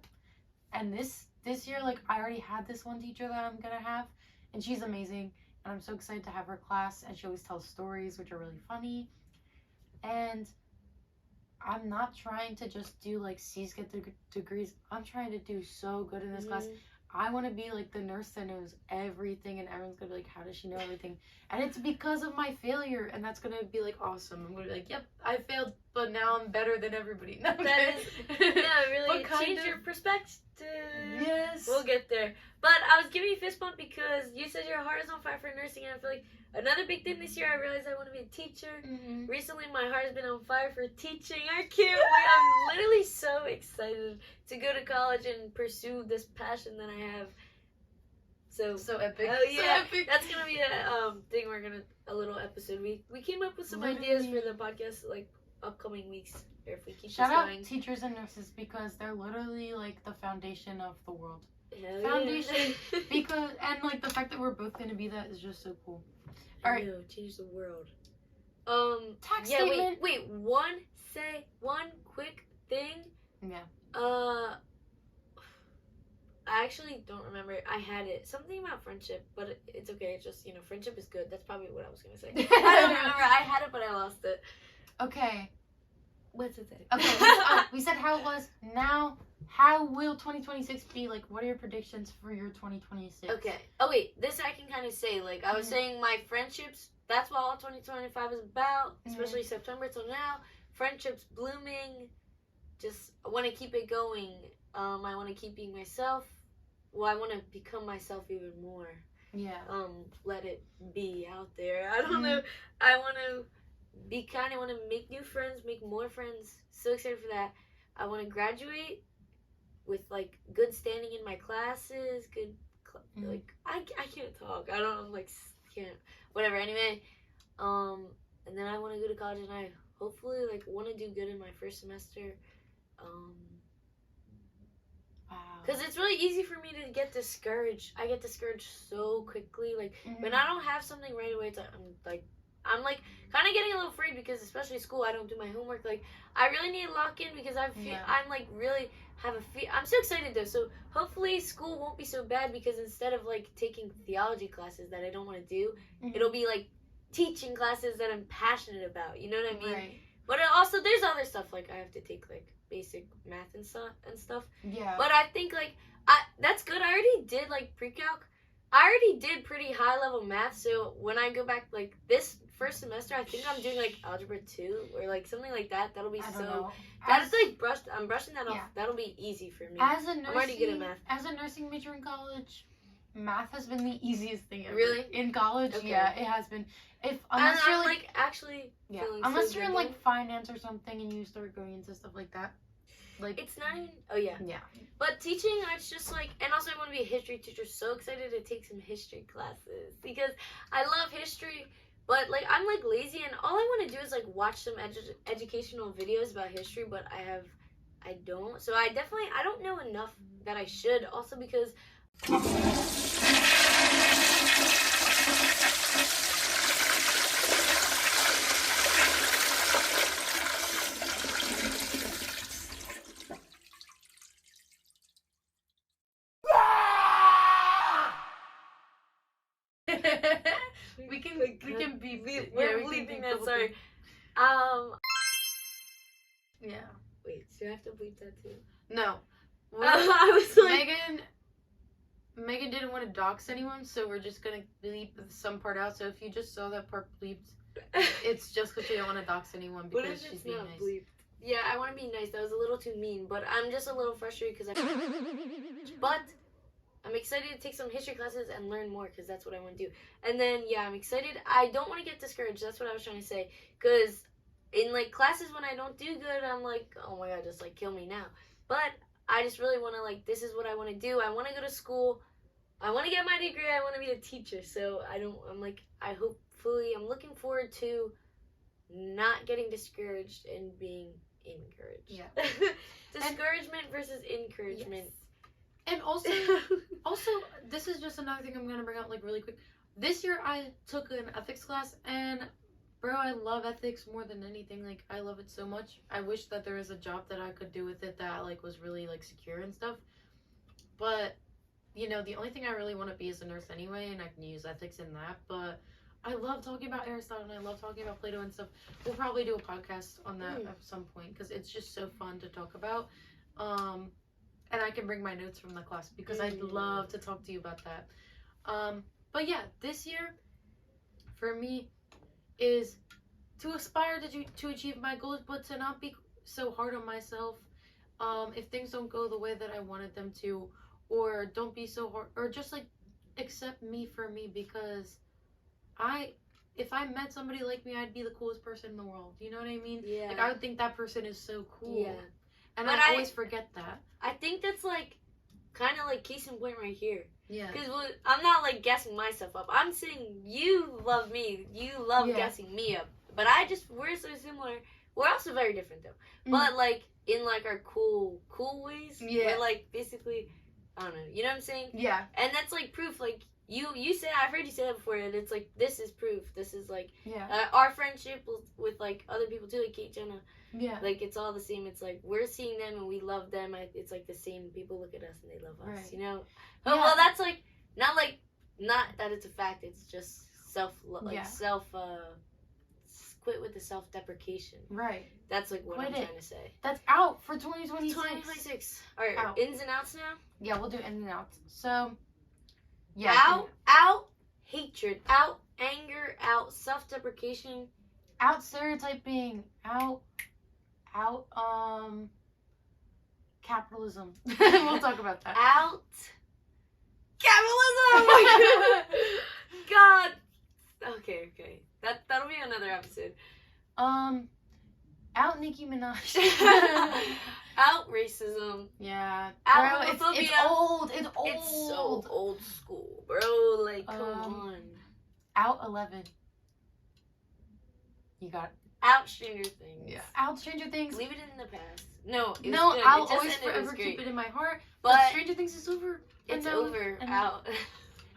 and this year, like, I already had this one teacher that I'm gonna have, and she's amazing, and I'm so excited to have her class. And she always tells stories which are really funny, and I'm not trying to just do like C's get degrees. I'm trying to do so good in this class. I want to be like the nurse that knows everything, and everyone's gonna be like, how does she know everything? And it's because of my failure, and that's gonna be like awesome. I'm gonna be like, yep, I failed, but now I'm better than everybody. No, That is, yeah, really change your perspective. Yes. We'll get there. But I was giving you a fist bump because you said your heart is on fire for nursing, and I feel like another big thing this year, I realized I want to be a teacher. Mm-hmm. Recently, my heart has been on fire for teaching. I can't wait. I'm literally so excited to go to college and pursue this passion that I have. So epic. oh yeah, So epic. that's gonna be a thing. A little episode. We came up with some ideas for the podcast, like upcoming weeks. Or if we keep Shout this out going. teachers and nurses, because they're literally like the foundation of the world. Hell Foundation. yeah. Because and like the fact that we're both gonna be that is just so cool. I Alright. know, change the world. Tax Yeah. statement. Wait. One quick thing. Yeah. I actually don't remember. I had it. Something about friendship, but it's okay. It's just, friendship is good. That's probably what I was going to say. I don't remember. I had it, but I lost it. Okay. What's it say? Okay. We said how it was. Now, how will 2026 be? Like, what are your predictions for your 2026? Okay. Oh, wait. This I can kind of say. Like, I was saying my friendships, that's what all 2025 is about, especially September till now. Friendships blooming. Just, I want to keep it going. I want to keep being myself. Well, I want to become myself even more. Yeah. Let it be out there. I don't know. I want to be kind. I want to make new friends, make more friends. So excited for that. I want to graduate with like good standing in my classes. Good, like I can't talk. I don't can't. Whatever. Anyway, and then I want to go to college, and I hopefully want to do good in my first semester. Because it's really easy for me to get discouraged. I get discouraged so quickly. Like, when I don't have something right away, I'm kind of getting a little afraid because, especially school, I don't do my homework. Like, I really need to lock in because I'm really I'm so excited though. So hopefully school won't be so bad because instead of taking theology classes that I don't want to do, it'll be teaching classes that I'm passionate about. You know what I mean? Right. But also there's other stuff I have to take basic math and stuff. Yeah. But I think that's good. I already did pre-calc. I already did pretty high level math. So when I go back this first semester, I think I'm doing algebra 2 or something like that. That'll be that's I'm brushing that off. That'll be easy for me. As a I'm already good at math. As a nursing major in college, math has been the easiest thing ever. Really? In college, Okay. yeah, it has been. Unless You're actually unless you're in finance or something and you start going into stuff like that. It's not even. Oh yeah. Yeah. But teaching, it's just and also I want to be a history teacher. So excited to take some history classes because I love history. But I'm lazy, and all I want to do is watch some educational videos about history. But I don't. So I don't know enough that I should. Also because. we can be. We're bleeping that. Sorry. Yeah. Wait. Do I have to bleep that too? No. I was Megan didn't want to dox anyone, so we're just gonna bleep some part out. So if you just saw that part bleeped, it's just because she don't want to dox anyone because what if she's it's being not nice. Bleeped? Yeah, I want to be nice. That was a little too mean, but I'm just a little frustrated because But I'm excited to take some history classes and learn more because that's what I want to do. And then I'm excited. I don't want to get discouraged. That's what I was trying to say. Because in classes when I don't do good, I'm oh my god, just kill me now. But I just really want to this is what I want to do. I want to go to school. I want to get my degree. I want to be a teacher. So I'm looking forward to not getting discouraged and being encourage. Yeah. Discouragement versus encouragement. Yes. And also, this is just another thing I'm gonna bring up like really quick. This year I took an ethics class, and bro, I love ethics more than anything. Like, I love it so much. I wish that there was a job that I could do with it that like was really like secure and stuff. But you know, the only thing I really want to be is a nurse anyway, and I can use ethics in that. But I love talking about Aristotle, and I love talking about Plato and stuff. We'll probably do a podcast on that at some point because it's just so fun to talk about. And I can bring my notes from the class because I'd love to talk to you about that. But yeah, this year for me is to aspire to achieve my goals, but to not be so hard on myself. If things don't go the way that I wanted them to, or don't be so hard, or just like accept me for me, because if I met somebody like me, I'd be the coolest person in the world. You know what I mean? Yeah. Like, I would think that person is so cool. Yeah. And But I always forget that. I think that's like kind of like case in point right here. Yeah. Because I'm not like guessing myself up. I'm saying you love me. You love guessing me up. But we're so similar. We're also very different though. But like in like our cool ways. Yeah. We're like basically, I don't know. You know what I'm saying? Yeah. And that's like proof. Like you said, I've heard you say that before. And it's like this is proof. This is like our friendship with like other people too, like Kate, Jenna. Yeah. Like, it's all the same. It's like, we're seeing them and we love them. It's like the same. People look at us and they love us, Right. you know? Oh, well, that's like, not that it's a fact. It's just quit with the self-deprecation. Right. That's like what Quit I'm it. trying to say. That's out for 2026. 2026. All right, Out. ins and outs now? Yeah, we'll do ins and outs. So, yeah. Out hatred, out anger, out self-deprecation. Out stereotyping, out capitalism. We'll talk about that. Out capitalism. God. Okay. That'll be another episode. Out Nicki Minaj. Out racism. Yeah. Out bro, homophobia. it's old. It's so old school, bro. Like, come on. Out 11. You got it. Out Stranger Things. Yeah. Out Stranger Things. Leave it in the past. No, it was No, good. I'll It just always ended. forever keep it in my heart. But Stranger Things is over. it's over. Out.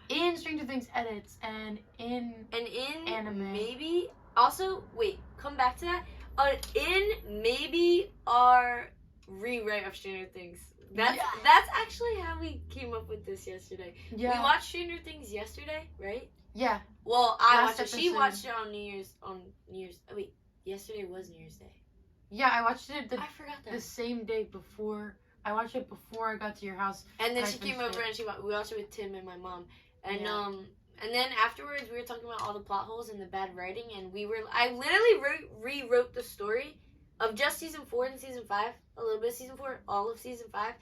In Stranger Things edits and in anime. Maybe. Also, wait. Come back to that. In maybe our rewrite of Stranger Things. That's actually how we came up with this yesterday. Yeah. We watched Stranger Things yesterday, right? Yeah. Well, I Last watched it. She episode. watched it on New Year's. Oh, wait. Yesterday was New Year's Day. Yeah, I watched it I forgot that. the same day before. I watched it before I got to your house. And then I she came finished over it. and we watched it with Tim and my mom. And Yeah. and then afterwards we were talking about all the plot holes and the bad writing, and I literally rewrote the story of just season 4 and season 5, a little bit of season 4, all of season 5,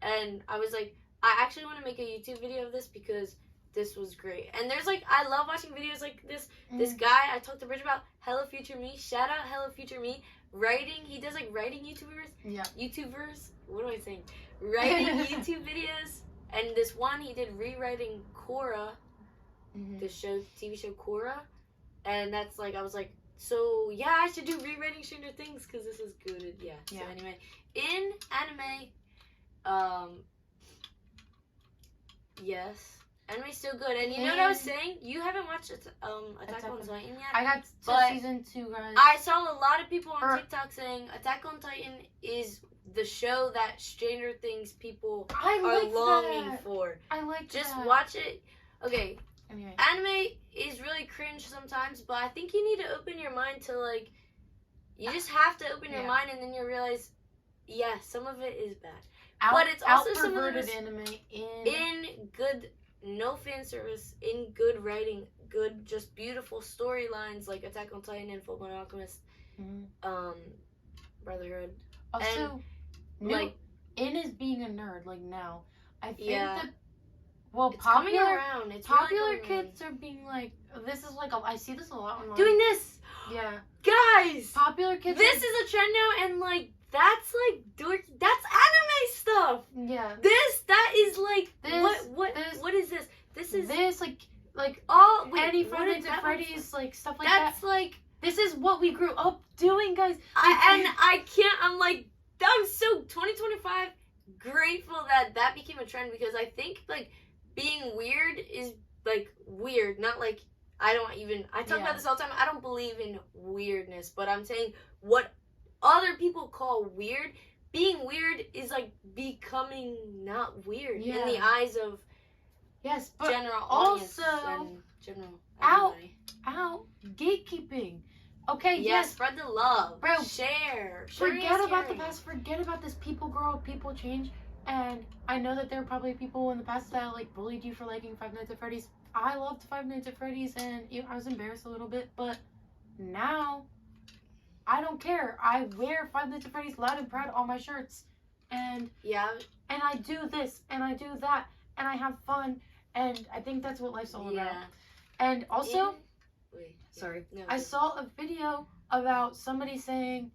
and I was like, I actually want to make a YouTube video of this because this was great. And there's like, I love watching videos like this. This guy I talked to Bridge about, Hello Future Me, shout out Hello Future Me, writing, he does like writing YouTubers, what am I saying? Writing YouTube videos, and this one he did rewriting Korra, the TV show Korra, and that's like, I was like, so yeah, I should do rewriting Stranger Things because this is good. Yeah. So anyway, in anime, yes, anime's still good. And you know what I was saying? You haven't watched Attack on Titan yet. I got to season 2, guys. I saw a lot of people on TikTok saying Attack on Titan is the show that Stranger Things people are longing for. I like Just that. watch it. Okay. Anyway. Anime is really cringe sometimes, but I think you need to open your mind to like, you just have to open your mind, and then you realize, yeah, some of it is bad. But it's also some of it anime in good, no fan service, in good writing, good, just beautiful storylines like Attack on Titan and Fullmetal Alchemist, Brotherhood. Also, And, like, in is being a nerd, like now. I think that, it's coming around. It's popular really coming kids are being like, this is like, I see this a lot online. doing this. Yeah. Guys! Popular kids. This is a trend now, and like, that's like, that's anime stuff. Yeah. That is like, what is this? This is this, like all, Any Friday to Freddy's, like, stuff like that. That's like This is what we grew up doing, guys. I'm so 2025 grateful that became a trend, because I think like being weird is like weird, not like I talk about this all the time. I don't believe in weirdness, but I'm saying what other people call weird, being weird is like becoming not weird in the eyes of but general audience and general everybody. Out gatekeeping. Okay, yes, spread the love, bro. Share. Forget about the past. Forget about this. People grow up, people change, and I know that there were probably people in the past that like bullied you for liking Five Nights at Freddy's. I loved Five Nights at Freddy's, and I was embarrassed a little bit, but now I don't care. I wear Five Nights at Freddy's loud and proud on my shirts, and I do this and I do that, and I have fun, and I think that's what life's all about. And also. Sorry. No. I saw a video about somebody saying,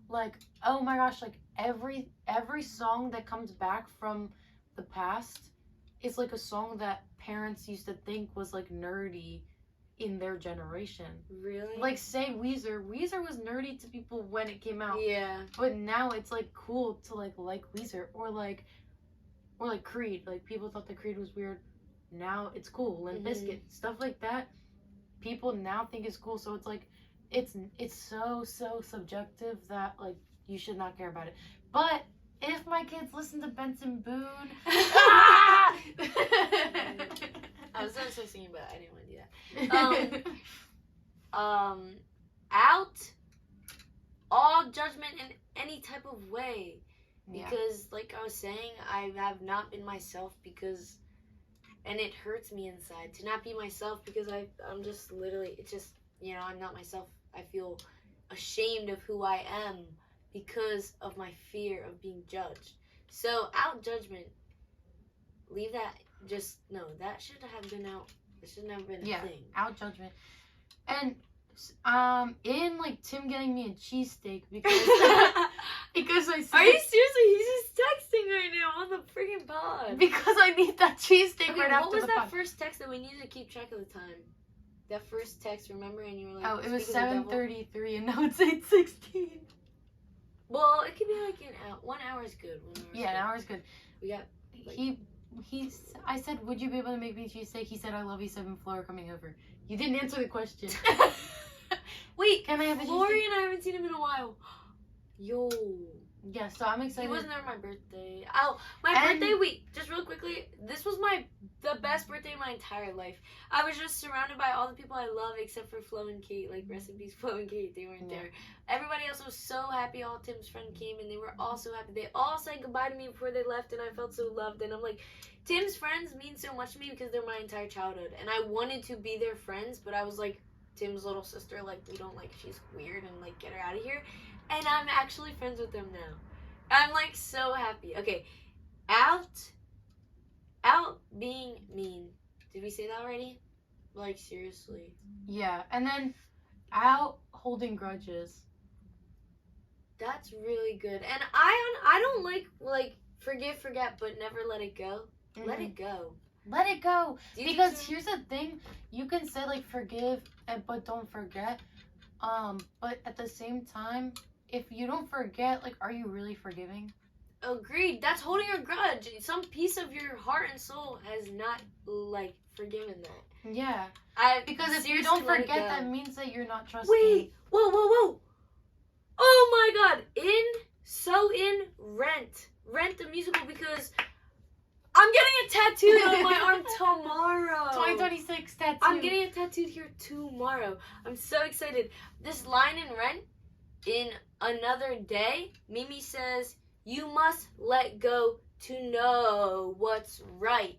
like, oh my gosh, like every song that comes back from the past is like a song that parents used to think was like nerdy in their generation. Really? Like, say Weezer. Weezer was nerdy to people when it came out. Yeah. But now it's like cool to like Weezer, or like Creed. Like, people thought that Creed was weird. Now it's cool. Limp Bizkit, stuff like that. People now think it's cool, so it's like it's so subjective that like you should not care about it. But if my kids listen to Benson Boone, I was so singing, but I didn't want to do that. Out all judgment in any type of way, because like I was saying, I have not been myself because. And it hurts me inside to not be myself, because I'm just literally, it's just, I'm not myself. I feel ashamed of who I am because of my fear of being judged. So, out judgment, leave that, that should have been out. It should never been a thing. Out judgment. And, in, like, Tim getting me a cheesesteak because I said... Are you seriously? He's just texting right now on the freaking pod. Because I need that cheesesteak right after the pod. What was that first text that we needed to keep track of the time? That first text, remember? And you were like... Oh, it was 7:33 and now it's 8:16. Well, it could be like 1 hour is good. An hour is good. We got... Like, I said, would you be able to make me a cheesesteak? He said, I love you, 7th floor coming over. You didn't answer the question. Wait, can I have a Lori and I haven't seen him in a while. Yo. Yeah, so I'm excited. He wasn't there for my birthday. Oh, birthday week. Just real quickly, this was the best birthday of my entire life. I was just surrounded by all the people I love, except for Flo and Kate. Like, rest in peace, Flo and Kate. They weren't there. Everybody else was so happy. All Tim's friends came, and they were all so happy. They all said goodbye to me before they left, and I felt so loved. And I'm like, Tim's friends mean so much to me because they're my entire childhood. And I wanted to be their friends, but I was like, Tim's little sister, like, we don't like, she's weird, and like, get her out of here. And I'm actually friends with them now. I'm like so happy. Okay, out being mean. Did we say that already? Like, seriously. Yeah, and then out holding grudges. That's really good. And I don't like forgive, forget, but never let it go. Mm-hmm. Let it go. Let it go. Because here's the thing, you can say like forgive but don't forget. But at the same time, if you don't forget, like, are you really forgiving? Agreed. That's holding a grudge. Some piece of your heart and soul has not, like, forgiven that. Yeah. Because if you don't forget, that means that you're not trusting. Wait. Whoa. Oh my god. In Rent the musical, because I'm getting a tattoo on my arm tomorrow. 2026 tattoo. I'm getting it tattooed here tomorrow. I'm so excited. This line in Rent, in Another Day, Mimi says, you must let go to know what's right.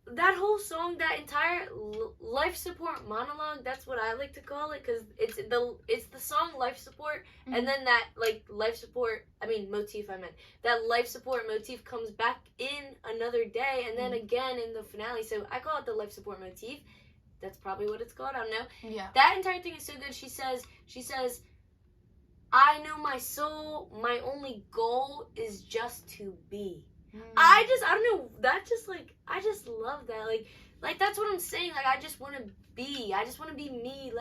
That whole song, that entire life support monologue, that's what I like to call it, because it's the song Life Support, and then that, like, life support, motif, that life support motif comes back in Another Day, and then again in the finale, so I call it the life support motif. That's probably what it's called, I don't know. Yeah. That entire thing is so good. She says, I know my soul, my only goal is just to be. I don't know, that just, like, I just love that. Like that's what I'm saying. Like, I just want to be. I just want to be me.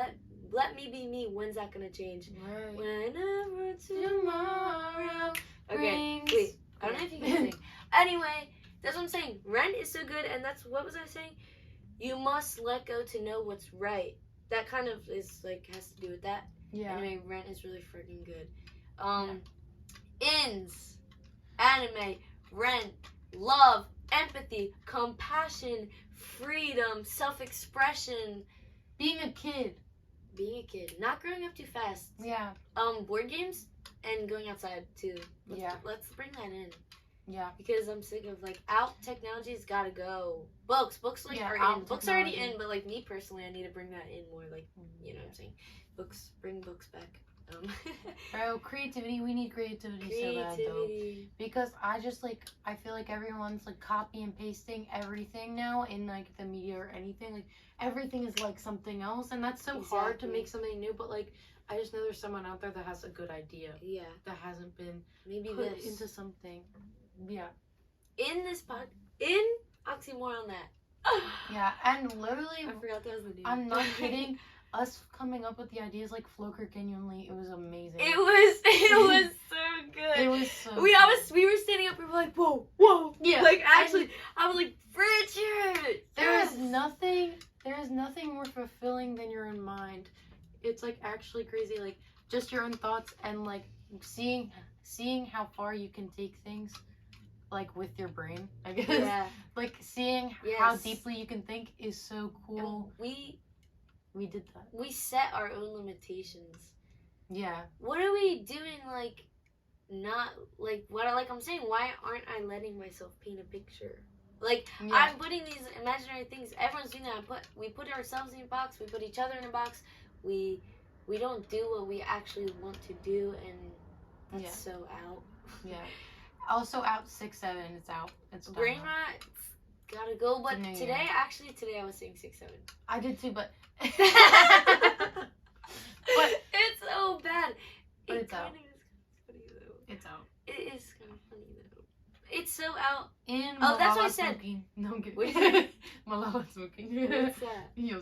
let me be me. When's that gonna change? Right. Whenever Tomorrow Okay, brings- wait. I don't know if you can sing. Anyway, that's what I'm saying. Rent is so good, and that's what was I saying? You must let go to know what's right. That kind of is like has to do with that. Yeah. Anyway, Rent is really freaking good. Ins, anime, Rent, love, empathy, compassion, freedom, self-expression, Being a kid. being a kid, not growing up too fast. Yeah. Board games and going outside too. Let's bring that in. Yeah. Because I'm sick of like out technology's gotta go. Books like Yeah, are out in. Books are already technology. in, but like me personally, I need to bring that in more. Like you know what I'm saying? Bring books back. Bro, creativity. We need creativity so bad though. Because I feel like everyone's like copy and pasting everything now in like the media or anything. Like everything is like something else, and that's so hard to Exactly. make something new. But like I just know there's someone out there that has a good idea Yeah, that hasn't been maybe put this into something. Yeah. in this pod in oxymoron that. Yeah, and literally, I forgot that was the name. I'm not kidding. Us coming up with the ideas like Floker genuinely, it was amazing. It was so good. It was so we good. were standing up. We were like, whoa. Yeah, Like actually, I was like, Richard. There is nothing more fulfilling than your own mind. It's like actually crazy, like just your own thoughts and like seeing how far you can take things, like with your brain. I guess. Yeah. Like seeing how deeply you can think is so cool. We did that. We set our own limitations. Yeah. What are we doing? Like, not like what? Like I'm saying, why aren't I letting myself paint a picture? Like Yeah. I'm putting these imaginary things. Everyone's doing that. We put ourselves in a box. We put each other in a box. We don't do what we actually want to do, and that's so out. Yeah. Also out 6-7. It's out. It's done Brain now. rot. Gotta go. But No, today I was saying 6-7. I did too, but But it's so bad. But It it's out. kind of is funny though. it's out. It is kind of funny though. It's so out. In Oh, that's what I Malala said. Smoking. No, I'm kidding. What did you say? Malala smoking. What's that? Yes.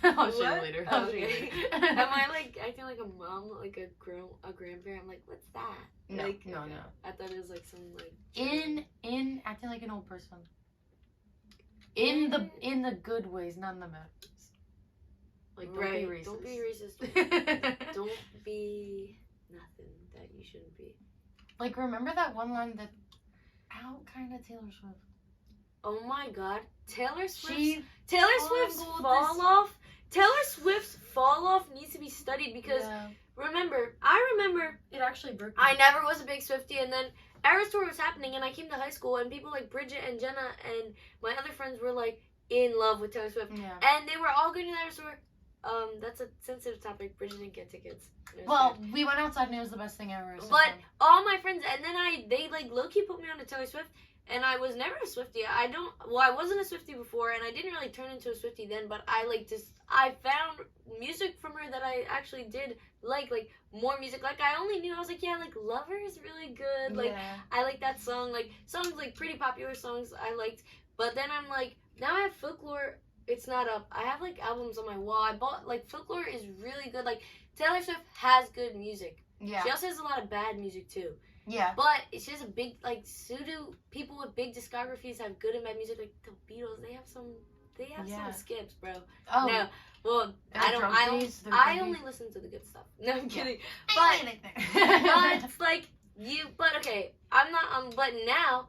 I'll show you What? later. Oh, I'll show you okay. later. Am I like acting like a mom, like a grandparent? I'm like, what's that? No, Like, no, okay. no. I thought it was like some like In acting like an old person. In the good ways, not in the bad ways. Like don't right. be racist. Don't be racist. Don't be nothing that you shouldn't be. Like remember that one line that out kind of Taylor Swift. Oh my God, Taylor Swift's She fall fumbled off. Taylor Swift's fall off needs to be studied because remember, it actually broke. I never was a big Swiftie, and then Eras Tour was happening, and I came to high school, and people like Bridget and Jenna and my other friends were like in love with Taylor Swift, Yeah. and they were all going to the Eras Tour. That's a sensitive topic. Bridget didn't get tickets. It was Well, bad. we went outside and it was the best thing ever. So But fun. all my friends, and then they like low key put me on to Taylor Swift, and I was never a Swiftie. I wasn't a Swiftie before, and I didn't really turn into a Swiftie then. But I found music from her that I actually did like more music. Like I only knew I was like, yeah, like Lover is really good. Like yeah. I like that song. Like songs like pretty popular songs I liked. But then I'm like, now I have Folklore. It's not up. I have like albums on my wall. I bought like Folklore is really good. Like Taylor Swift has good music. Yeah. She also has a lot of bad music too. Yeah. But she has a big like pseudo people with big discographies have good and bad music. Like the Beatles, they have some skips, bro. Oh. No, well Their I don't. drum I beats, their I drum only beats. listen to the good stuff. No, I'm kidding. But But it's like you. But okay, I'm not. But now,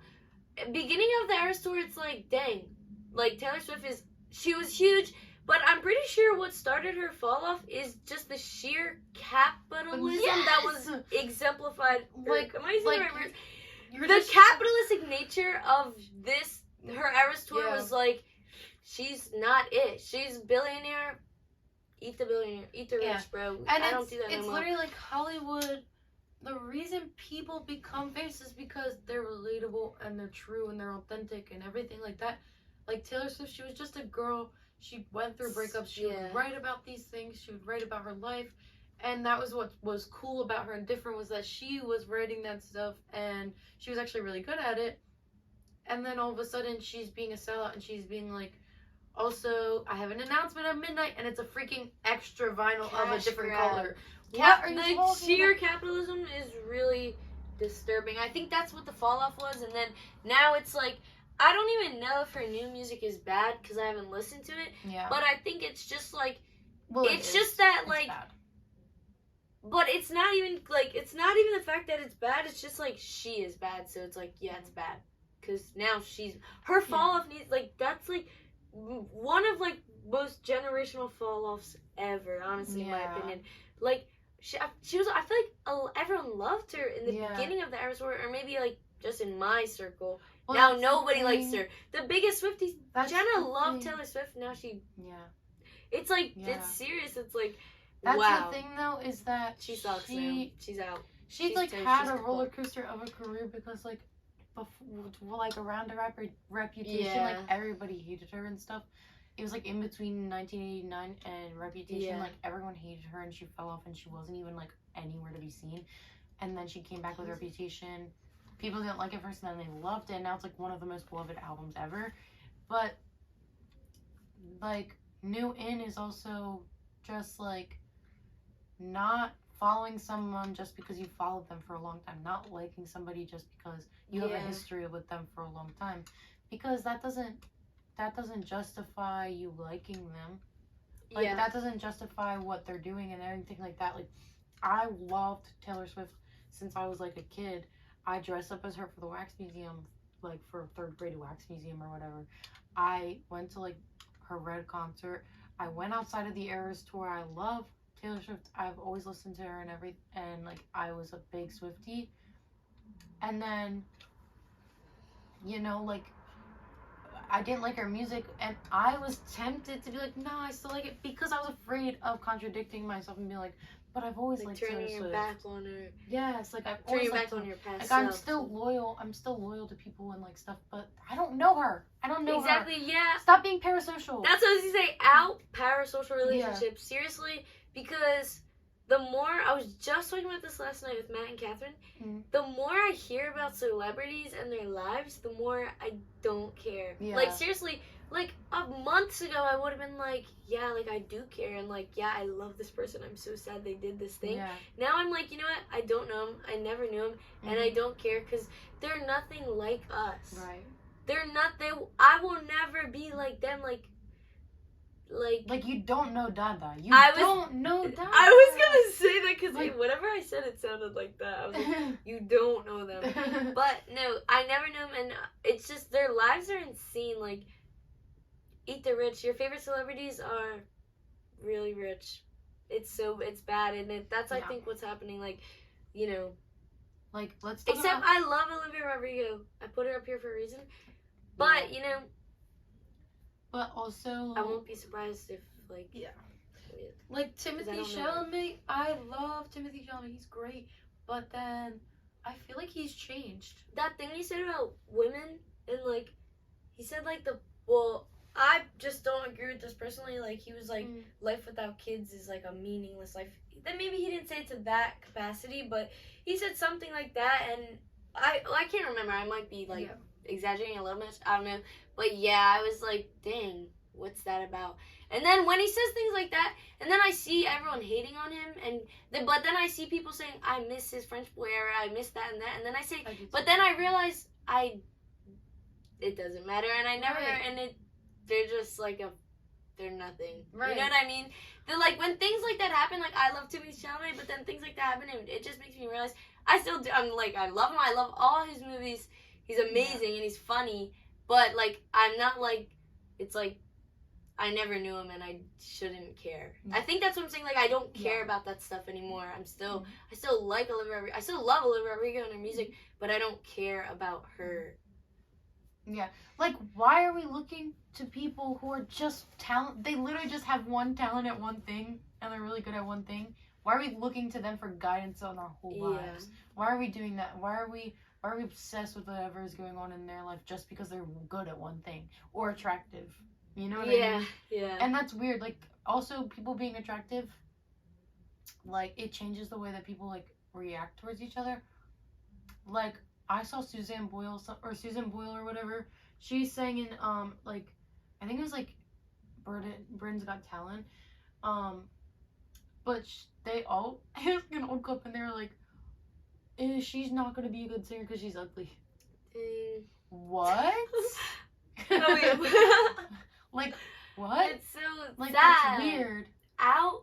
beginning of the Eras Tour, it's like dang, like Taylor Swift she was huge. But I'm pretty sure what started her fall off is just the sheer capitalism that was exemplified. Like- am I using like the right words? You're The just- capitalistic nature of her Eras Tour Yeah. was like, she's not it. She's billionaire. Eat the billionaire. Eat the rich, Yeah. bro. And I don't do that no it's more. literally like Hollywood. The reason people become famous is because they're relatable and they're true and they're authentic and everything like that. Like Taylor Swift, she was just a girl. She went through breakups. She Yeah. would write about these things. She would write about her life. And that was what was cool about her and different was that she was writing that stuff and she was actually really good at it. And then all of a sudden she's being a sellout and she's being like, Also, I have an announcement at midnight, and it's a freaking extra vinyl of a Cash different grab. color. What are you The talking sheer about? capitalism is really disturbing. I think that's what the fall off was, and then now it's like I don't even know if her new music is bad because I haven't listened to it. Yeah. But I think it's just like Well, it's just that It's like. bad. But it's not even the fact that it's bad. It's just like she is bad, so it's like yeah, it's bad because now her fall off needs like that's like one of like most generational fall offs ever. Honestly, in my Yeah. opinion, like she was. I feel like everyone loved her in the Yeah. beginning of the Eras Tour, or maybe like just in my circle. Well, Now that's the nobody likes thing. her. The biggest Swifties, That's Jenna the loved thing. Taylor Swift. Now she, Yeah. it's like Yeah. it's serious. It's like That's wow. the thing, though, is that She sucks now. She's out. She's She's had she's a cool. roller coaster of a career because, like, before, like, around her reputation, Yeah. like, everybody hated her and stuff. It was, like, in between 1989 and Reputation, Yeah. like, everyone hated her and she fell off and she wasn't even, like, anywhere to be seen. And then she came back with Reputation. People didn't like it first and then they loved it. And now it's, like, one of the most beloved albums ever. But, like, New In is also just, like, not following someone just because you followed them for a long time, not liking somebody just because you have a Yeah. history with them for a long time, because that doesn't justify you liking them. Like, Yeah. that doesn't justify what they're doing and everything like that. Like, I loved Taylor Swift since I was like a kid. I dressed up as her for the Wax Museum, like for third grade Wax Museum or whatever. I went to like her Red concert. I went outside of the Eras Tour. I love Taylor Swift. I've always listened to her and like I was a big Swiftie. And then, you know, like I didn't like her music and I was tempted to be like, no, I still like it, because I was afraid of contradicting myself and being like, but I've always Like liked Taylor turning your Swift. back on her. Yes, like I've Turning always your liked back on her. your past Like self. I'm still loyal to people and like stuff, but I don't know her. I don't know her. Exactly, yeah. Stop being parasocial. That's what I was gonna say. Out parasocial relationships. Seriously, because the more I was just talking about this last night with Matt and Catherine, the more I hear about celebrities and their lives, the more I don't care. Yeah. Like seriously, like months ago I would have been like, yeah, like I do care and like, yeah, I love this person. I'm so sad they did this thing. Yeah. Now I'm like, you know what? I don't know them. I never knew them, and I don't care because they're nothing like us. Right. They're not. I will never be like them. Like you don't know Dada. You I was- don't know Dada. I was gonna say that because Like- whatever I said, it sounded like that. I was like, you don't know them. But no, I never knew them, and it's just their lives are insane. Like, eat the rich. Your favorite celebrities are really rich. It's bad, and that's I Yeah. think what's happening. Like, you know. Like, let's talk Except about... I love Olivia Rodrigo. I put her up here for a reason. But you know, But also, I won't be surprised if like like I Timothy don't know. Chalamet. I love Timothy Chalamet. He's great. But then I feel like he's changed. that thing you said about women and like he said like I just don't agree with this personally. Like he was like life without kids is like a meaningless life. Then maybe he didn't say it to that capacity, but he said something like that, and I can't remember. I might be like exaggerating a little bit. I don't know, but yeah, I was like, dang, what's that about? And then when he says things like that, and then I see everyone hating on him, but then I see people saying I miss his French boy era, I miss that and that, and then I say, but then I realize it doesn't matter, and I never, and they're just like they're nothing. Right. You know what I mean? They're like when things like that happen, like I love Timothy Chalamet, but then things like that happen, and it just makes me realize I still do. I'm like I love him. I love all his movies. He's amazing and he's funny, but like I'm not like it's like I never knew him and I shouldn't care. I think that's what I'm saying. Like I don't care about that stuff anymore. I still like Olivia Rodrigo. I still love Olivia Rodrigo and her music, but I don't care about her. Yeah. Like, why are we looking to people who are just talent? They literally just have one talent at one thing, and they're really good at one thing. Why are we looking to them for guidance on our whole lives? Why are we doing that? Why are we obsessed with whatever is going on in their life just because they're good at one thing or attractive? You know what I mean? Yeah. And that's weird. Like, also, people being attractive, like, it changes the way that people, like, react towards each other. Like, I saw Susan Boyle or whatever. She sang in, like, I think it was, like, Britain's Got Talent. But they all asked an old clip and they were like, she's not gonna be a good singer because she's ugly. What? Oh, yeah. Like, what? It's so Like, sad. that's weird. Out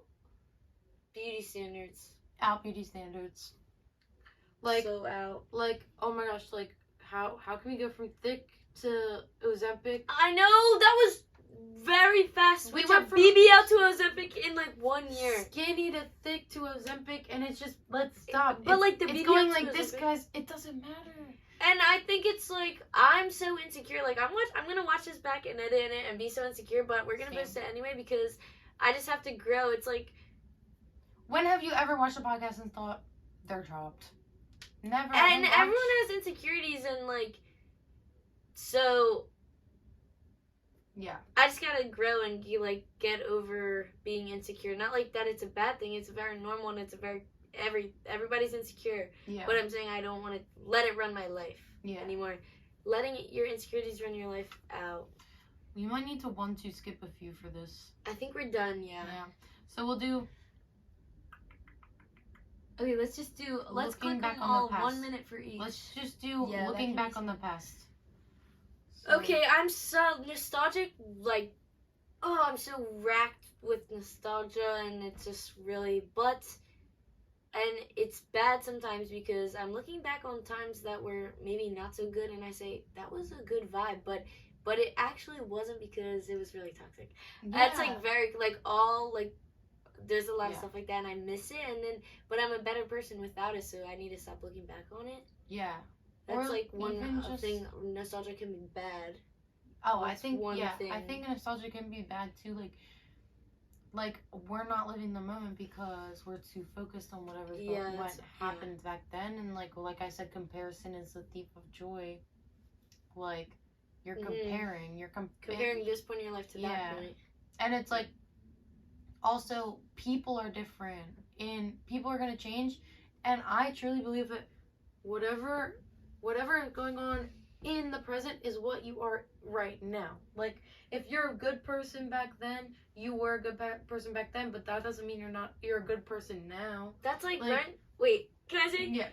beauty standards. Out beauty standards. Like, so out. like, oh my gosh, like, how can we go from thick to Ozempic? I know, that was very fast. We We went went from- BBL to Ozempic in like 1 year. Skinny to thick to Ozempic, and it's just, let's stop. But, It's- like, the it's BBL going to like this, Ozempic- guys. It doesn't matter. And I think it's like, I'm so insecure. Like, I'm gonna watch this back and edit it and be so insecure, but we're gonna Same. post it anyway because I just have to grow. It's like, When have you ever watched a podcast and thought they're dropped? Never. and I everyone watch- has insecurities and like, so Yeah. I just gotta grow and get over being insecure. Not like that it's a bad thing. It's very normal and it's a very everybody's insecure. Yeah. But I'm saying I don't want to let it run my life Yeah. anymore. Letting your insecurities run your life out. We might need to 1-2 skip a few for this. I think we're done. Yeah. So we'll do. Okay, let's just do. Let's Looking click back them on the all past. 1 minute for each. Let's just do Yeah, that looking can back be on the past. So- Okay, I'm so nostalgic. Like, oh, I'm so racked with nostalgia, and it's just really. And it's bad sometimes because I'm looking back on times that were maybe not so good, and I say that was a good vibe, but it actually wasn't because it was really toxic. That's like very all like. There's a lot of Yeah. stuff like that, and I miss it. But I'm a better person without it, so I need to stop looking back on it. Yeah. That's Or like one even just- thing. Nostalgia can be bad. Oh, I That's think one I thing. think nostalgia can be bad too. Like we're not living the moment because we're too focused on whatever Yeah, what that's- happened back then, and like I said, comparison is the thief of joy. Like you're Mhm. comparing, Comparing this point in your life to Yeah. that point. and it's like also people are different and people are gonna change, and I truly believe that whatever is going on in the present is what you are right now. Like if you're a good person back then, you were a good person back then, but that doesn't mean you're a good person now. That's like, Like- right? Wait, can I say? Yeah.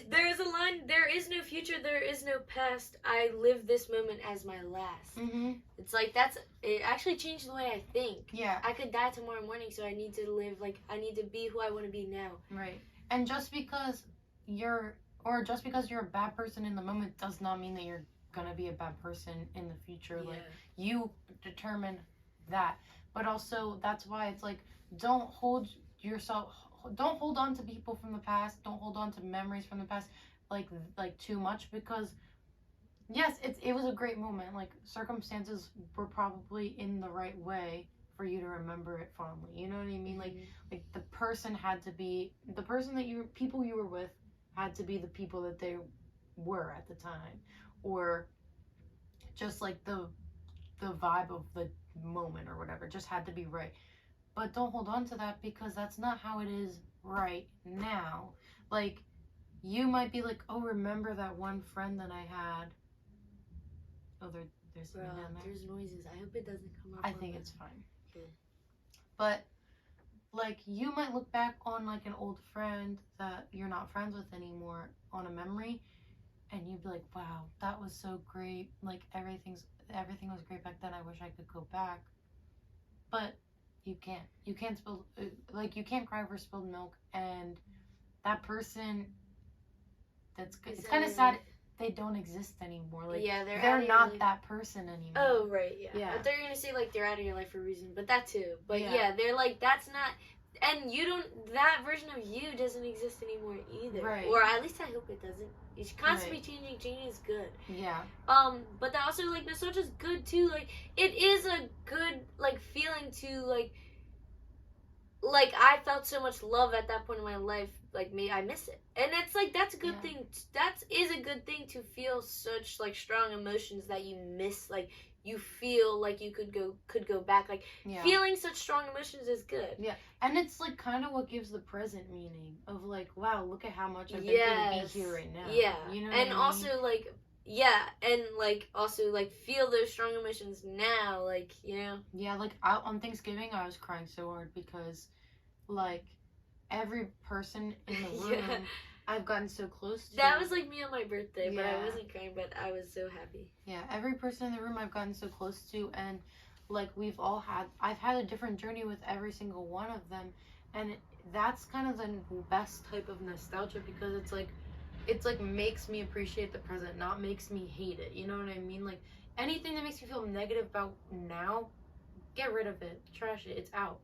There is a line. There is no future. There is no past. I live this moment as my last. Mhm. It's like it actually changed the way I think. Yeah. I could die tomorrow morning, so I need to live I need to be who I want to be now. Right. And just because you're a bad person in the moment does not mean that you're gonna be a bad person in the future. Like you determine that. But also that's why it's like don't hold on to people from the past, don't hold on to memories from the past like too much, because yes, it was a great moment. Like circumstances were probably in the right way for you to remember it fondly. You know what I mean? Like the person had to be the person that people you were with had to be the people that they were at the time, or just like the vibe of the moment or whatever just had to be right. But don't hold on to that because that's not how it is right now. Like you might be like, oh, remember that one friend that I had. Oh, there's Bro, something down there. there's noises. I hope it doesn't come up. I on think the- it's fine. Okay. But like you might look back on like an old friend that you're not friends with anymore on a memory, and you'd be like, wow, that was so great. Like everything was great back then. I wish I could go back. But you can't. You can't you can't cry over spilled milk, and that person it's kind of sad they don't exist anymore. Like yeah, they're they're not that person anymore. Oh right, yeah. Yeah. I thought you were gonna say like they're out of your life for a reason, but that too. But Yeah. yeah, they're like that's not, and you don't. That version of you doesn't exist anymore either. Right. Or at least I hope it doesn't. It's constantly changing. Changing is good. Yeah. But that also like nostalgia's good too. Like it is a good like feeling to like I felt so much love at that point in my life. Like me, I miss it, and it's like that's a good Yeah. thing. That is a good thing to feel such like strong emotions that you miss. Like you feel like you could go back. Like Yeah. feeling such strong emotions is good. And it's like kind of what gives the present meaning of like, wow, look at how much I've been Yes. to be here right now. Yeah, You know and what I mean? also like yeah, and like also like feel those strong emotions now, like, you know. Yeah, like on Thanksgiving I was crying so hard because like every person in the room Yeah. I've gotten so close to. That was like me on my birthday, but I Yeah. wasn't crying, but I was so happy. Yeah, every person in the room I've gotten so close to, and like I've had a different journey with every single one of them, and that's kind of the best type of nostalgia because it's like makes me appreciate the present, not makes me hate it. You know what I mean? Like anything that makes me feel negative about now, get rid of it, trash it. It's out.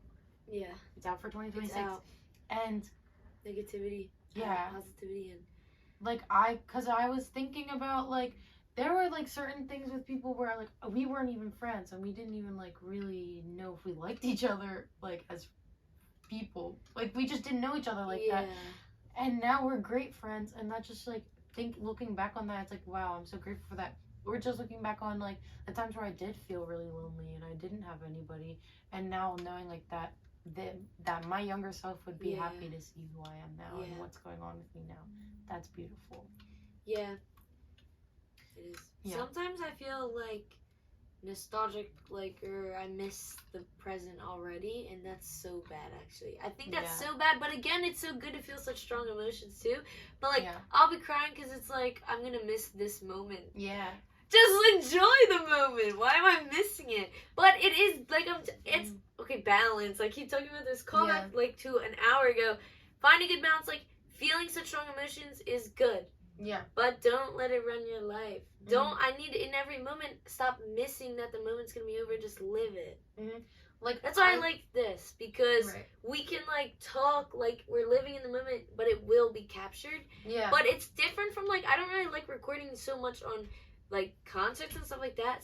Yeah. It's out for 2026. It's out. And Negativity. yeah, Positivity and like cause I was thinking about like there were like certain things with people where like we weren't even friends and we didn't even like really know if we liked each other like as people, like we just didn't know each other like that, and now we're great friends, and that's just like looking back on that, it's like wow, I'm so grateful for that. We're just looking back on like the times where I did feel really lonely and I didn't have anybody, and now knowing like that my younger self would be happy to see who I am now and what's going on with me now. That's beautiful. Yeah. It is. Yeah. Sometimes I feel like nostalgic, like, or I miss the present already, and that's so bad, actually. I think that's so bad, but again, it's so good to feel such strong emotions, too. But, like, I'll be crying because it's like, I'm gonna miss this moment. Yeah. Just enjoy the moment. Why am I missing it? But it is, like, it's, okay, balance. I keep talking about this callback, like, to an hour ago. Find a good balance, like, feeling such strong emotions is good. Yeah. But don't let it run your life. Don't, I need in every moment, stop missing that the moment's gonna be over, just live it. Like, that's why I like this, because we can, like, talk like we're living in the moment, but it will be captured. Yeah. But it's different from, like, I don't really like recording so much on, like, concerts and stuff like that,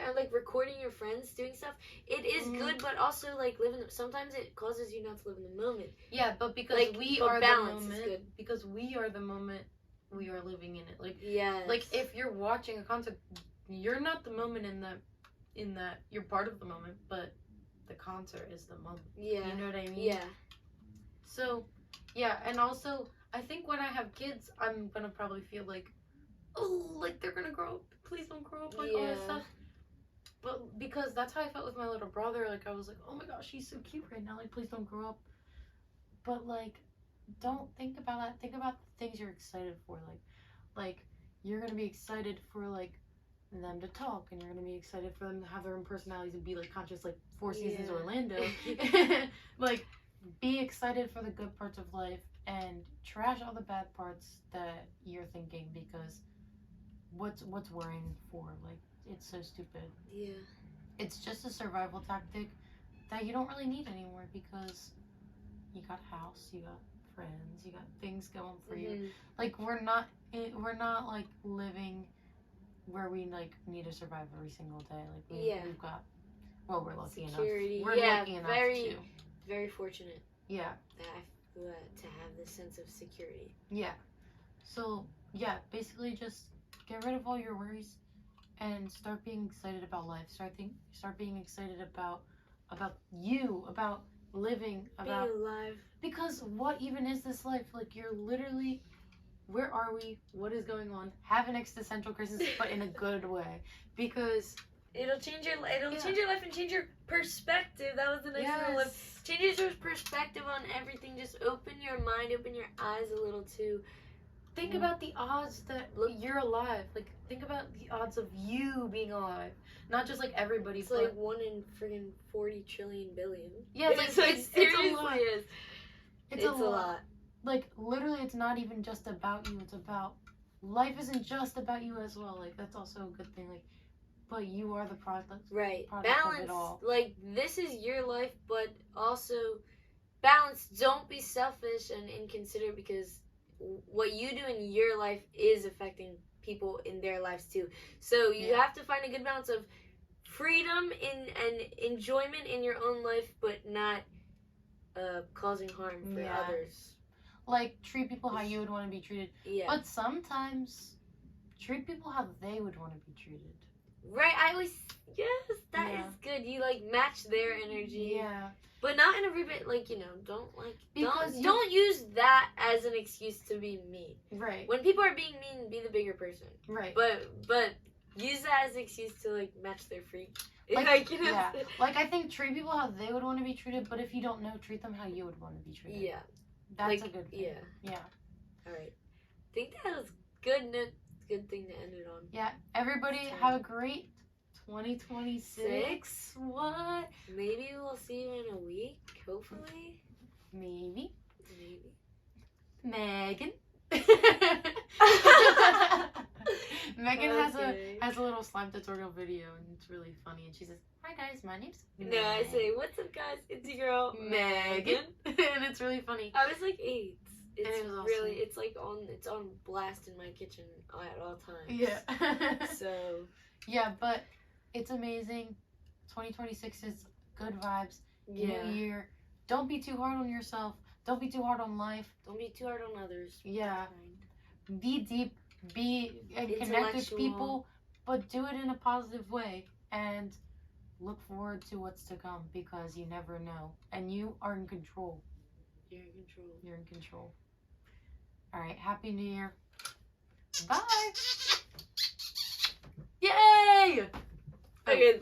or, like, recording your friends doing stuff. It is good, but also, like, sometimes it causes you not to live in the moment. Yeah, but because like, we but are balance the moment, is good. because we are the moment, we are living in it. Like, yes. Like, if you're watching a concert, you're not the moment in that, you're part of the moment, but the concert is the moment. Yeah. You know what I mean? Yeah. So, yeah, and also, I think when I have kids, I'm gonna probably feel like, oh, like, they're gonna grow up. Please don't grow up, like, all this stuff. But because that's how I felt with my little brother. Like, I was like, oh my gosh, he's so cute right now. Like, please don't grow up. But, like, don't think about that. Think about the things you're excited for. Like you're gonna be excited for like them to talk, and you're gonna be excited for them to have their own personalities and be like conscious, like Four Seasons Orlando. Like, be excited for the good parts of life and trash all the bad parts that you're thinking, because what's worrying for? Like, it's so stupid. Yeah. It's just a survival tactic that you don't really need anymore, because you got a house, you got friends, you got things going for you. Like, we're not like living where we like need to survive every single day. Like, we've got, well, we're lucky security. Enough. We're lucky enough too. Very fortunate. Yeah. To have this sense of security. Yeah. So yeah, basically just get rid of all your worries and start being excited about life. Start being excited about you, about living, about being alive. Because what even is this life? Like, you're literally, where are we? What is going on? Have an existential crisis, but in a good way, because it'll change your life and change your perspective. That was the next thing. Life changes your perspective on everything. Just open your mind, open your eyes a little too. Think about the odds that you're alive. Like, think about the odds of you being alive. Not just like everybody. It's like 1 in friggin' 40 trillion billion. Yeah, it's like seriously it's a lot. It's a lot. Like, literally, it's not even just about you. It's about, life isn't just about you as well. Like, that's also a good thing. Like, but you are the product. Right. Product balance. Of it all. Like, this is your life, but also balance. Don't be selfish and inconsiderate, because what you do in your life is affecting people in their lives too. So you have to find a good balance of freedom and enjoyment in your own life, but not causing harm for others. Like, treat people how you would want to be treated. Yeah. But sometimes treat people how they would want to be treated. Right. I always, that is good. You like match their energy. Yeah. But not in every bit, like, you know, don't, like, Because you- don't use that as an excuse to be mean. Right. When people are being mean, be the bigger person. Right. But use that as an excuse to, like, match their freak. Like, you know? yeah. Like, I think treat people how they would want to be treated, but if you don't know, treat them how you would want to be treated. Yeah. That's like, a good thing. Yeah. Yeah. All right. I think that was good thing to end it on. Yeah. Everybody have a great 2026. What? Maybe we'll see you in a week, hopefully. Maybe. Maybe. Megan. Megan Okay. has a little slime tutorial video, and it's really funny. And she says, "Hi guys, my name's No, I say, what's up, guys? It's your girl, Megan," and it's really funny. I was like 8. It's it was awesome. really, it's like it's on blast in my kitchen at all times. Yeah. So. Yeah, but it's amazing. 2026 is good vibes. Yeah. New year. Don't be too hard on yourself. Don't be too hard on life. Don't be too hard on others. Yeah. Be deep. Be and connect with Intellectual. people, but do it in a positive way. And look forward to what's to come because you never know. And you are in control. You're in control. You're in control. All right. Happy New Year. Bye. Yay! Okay.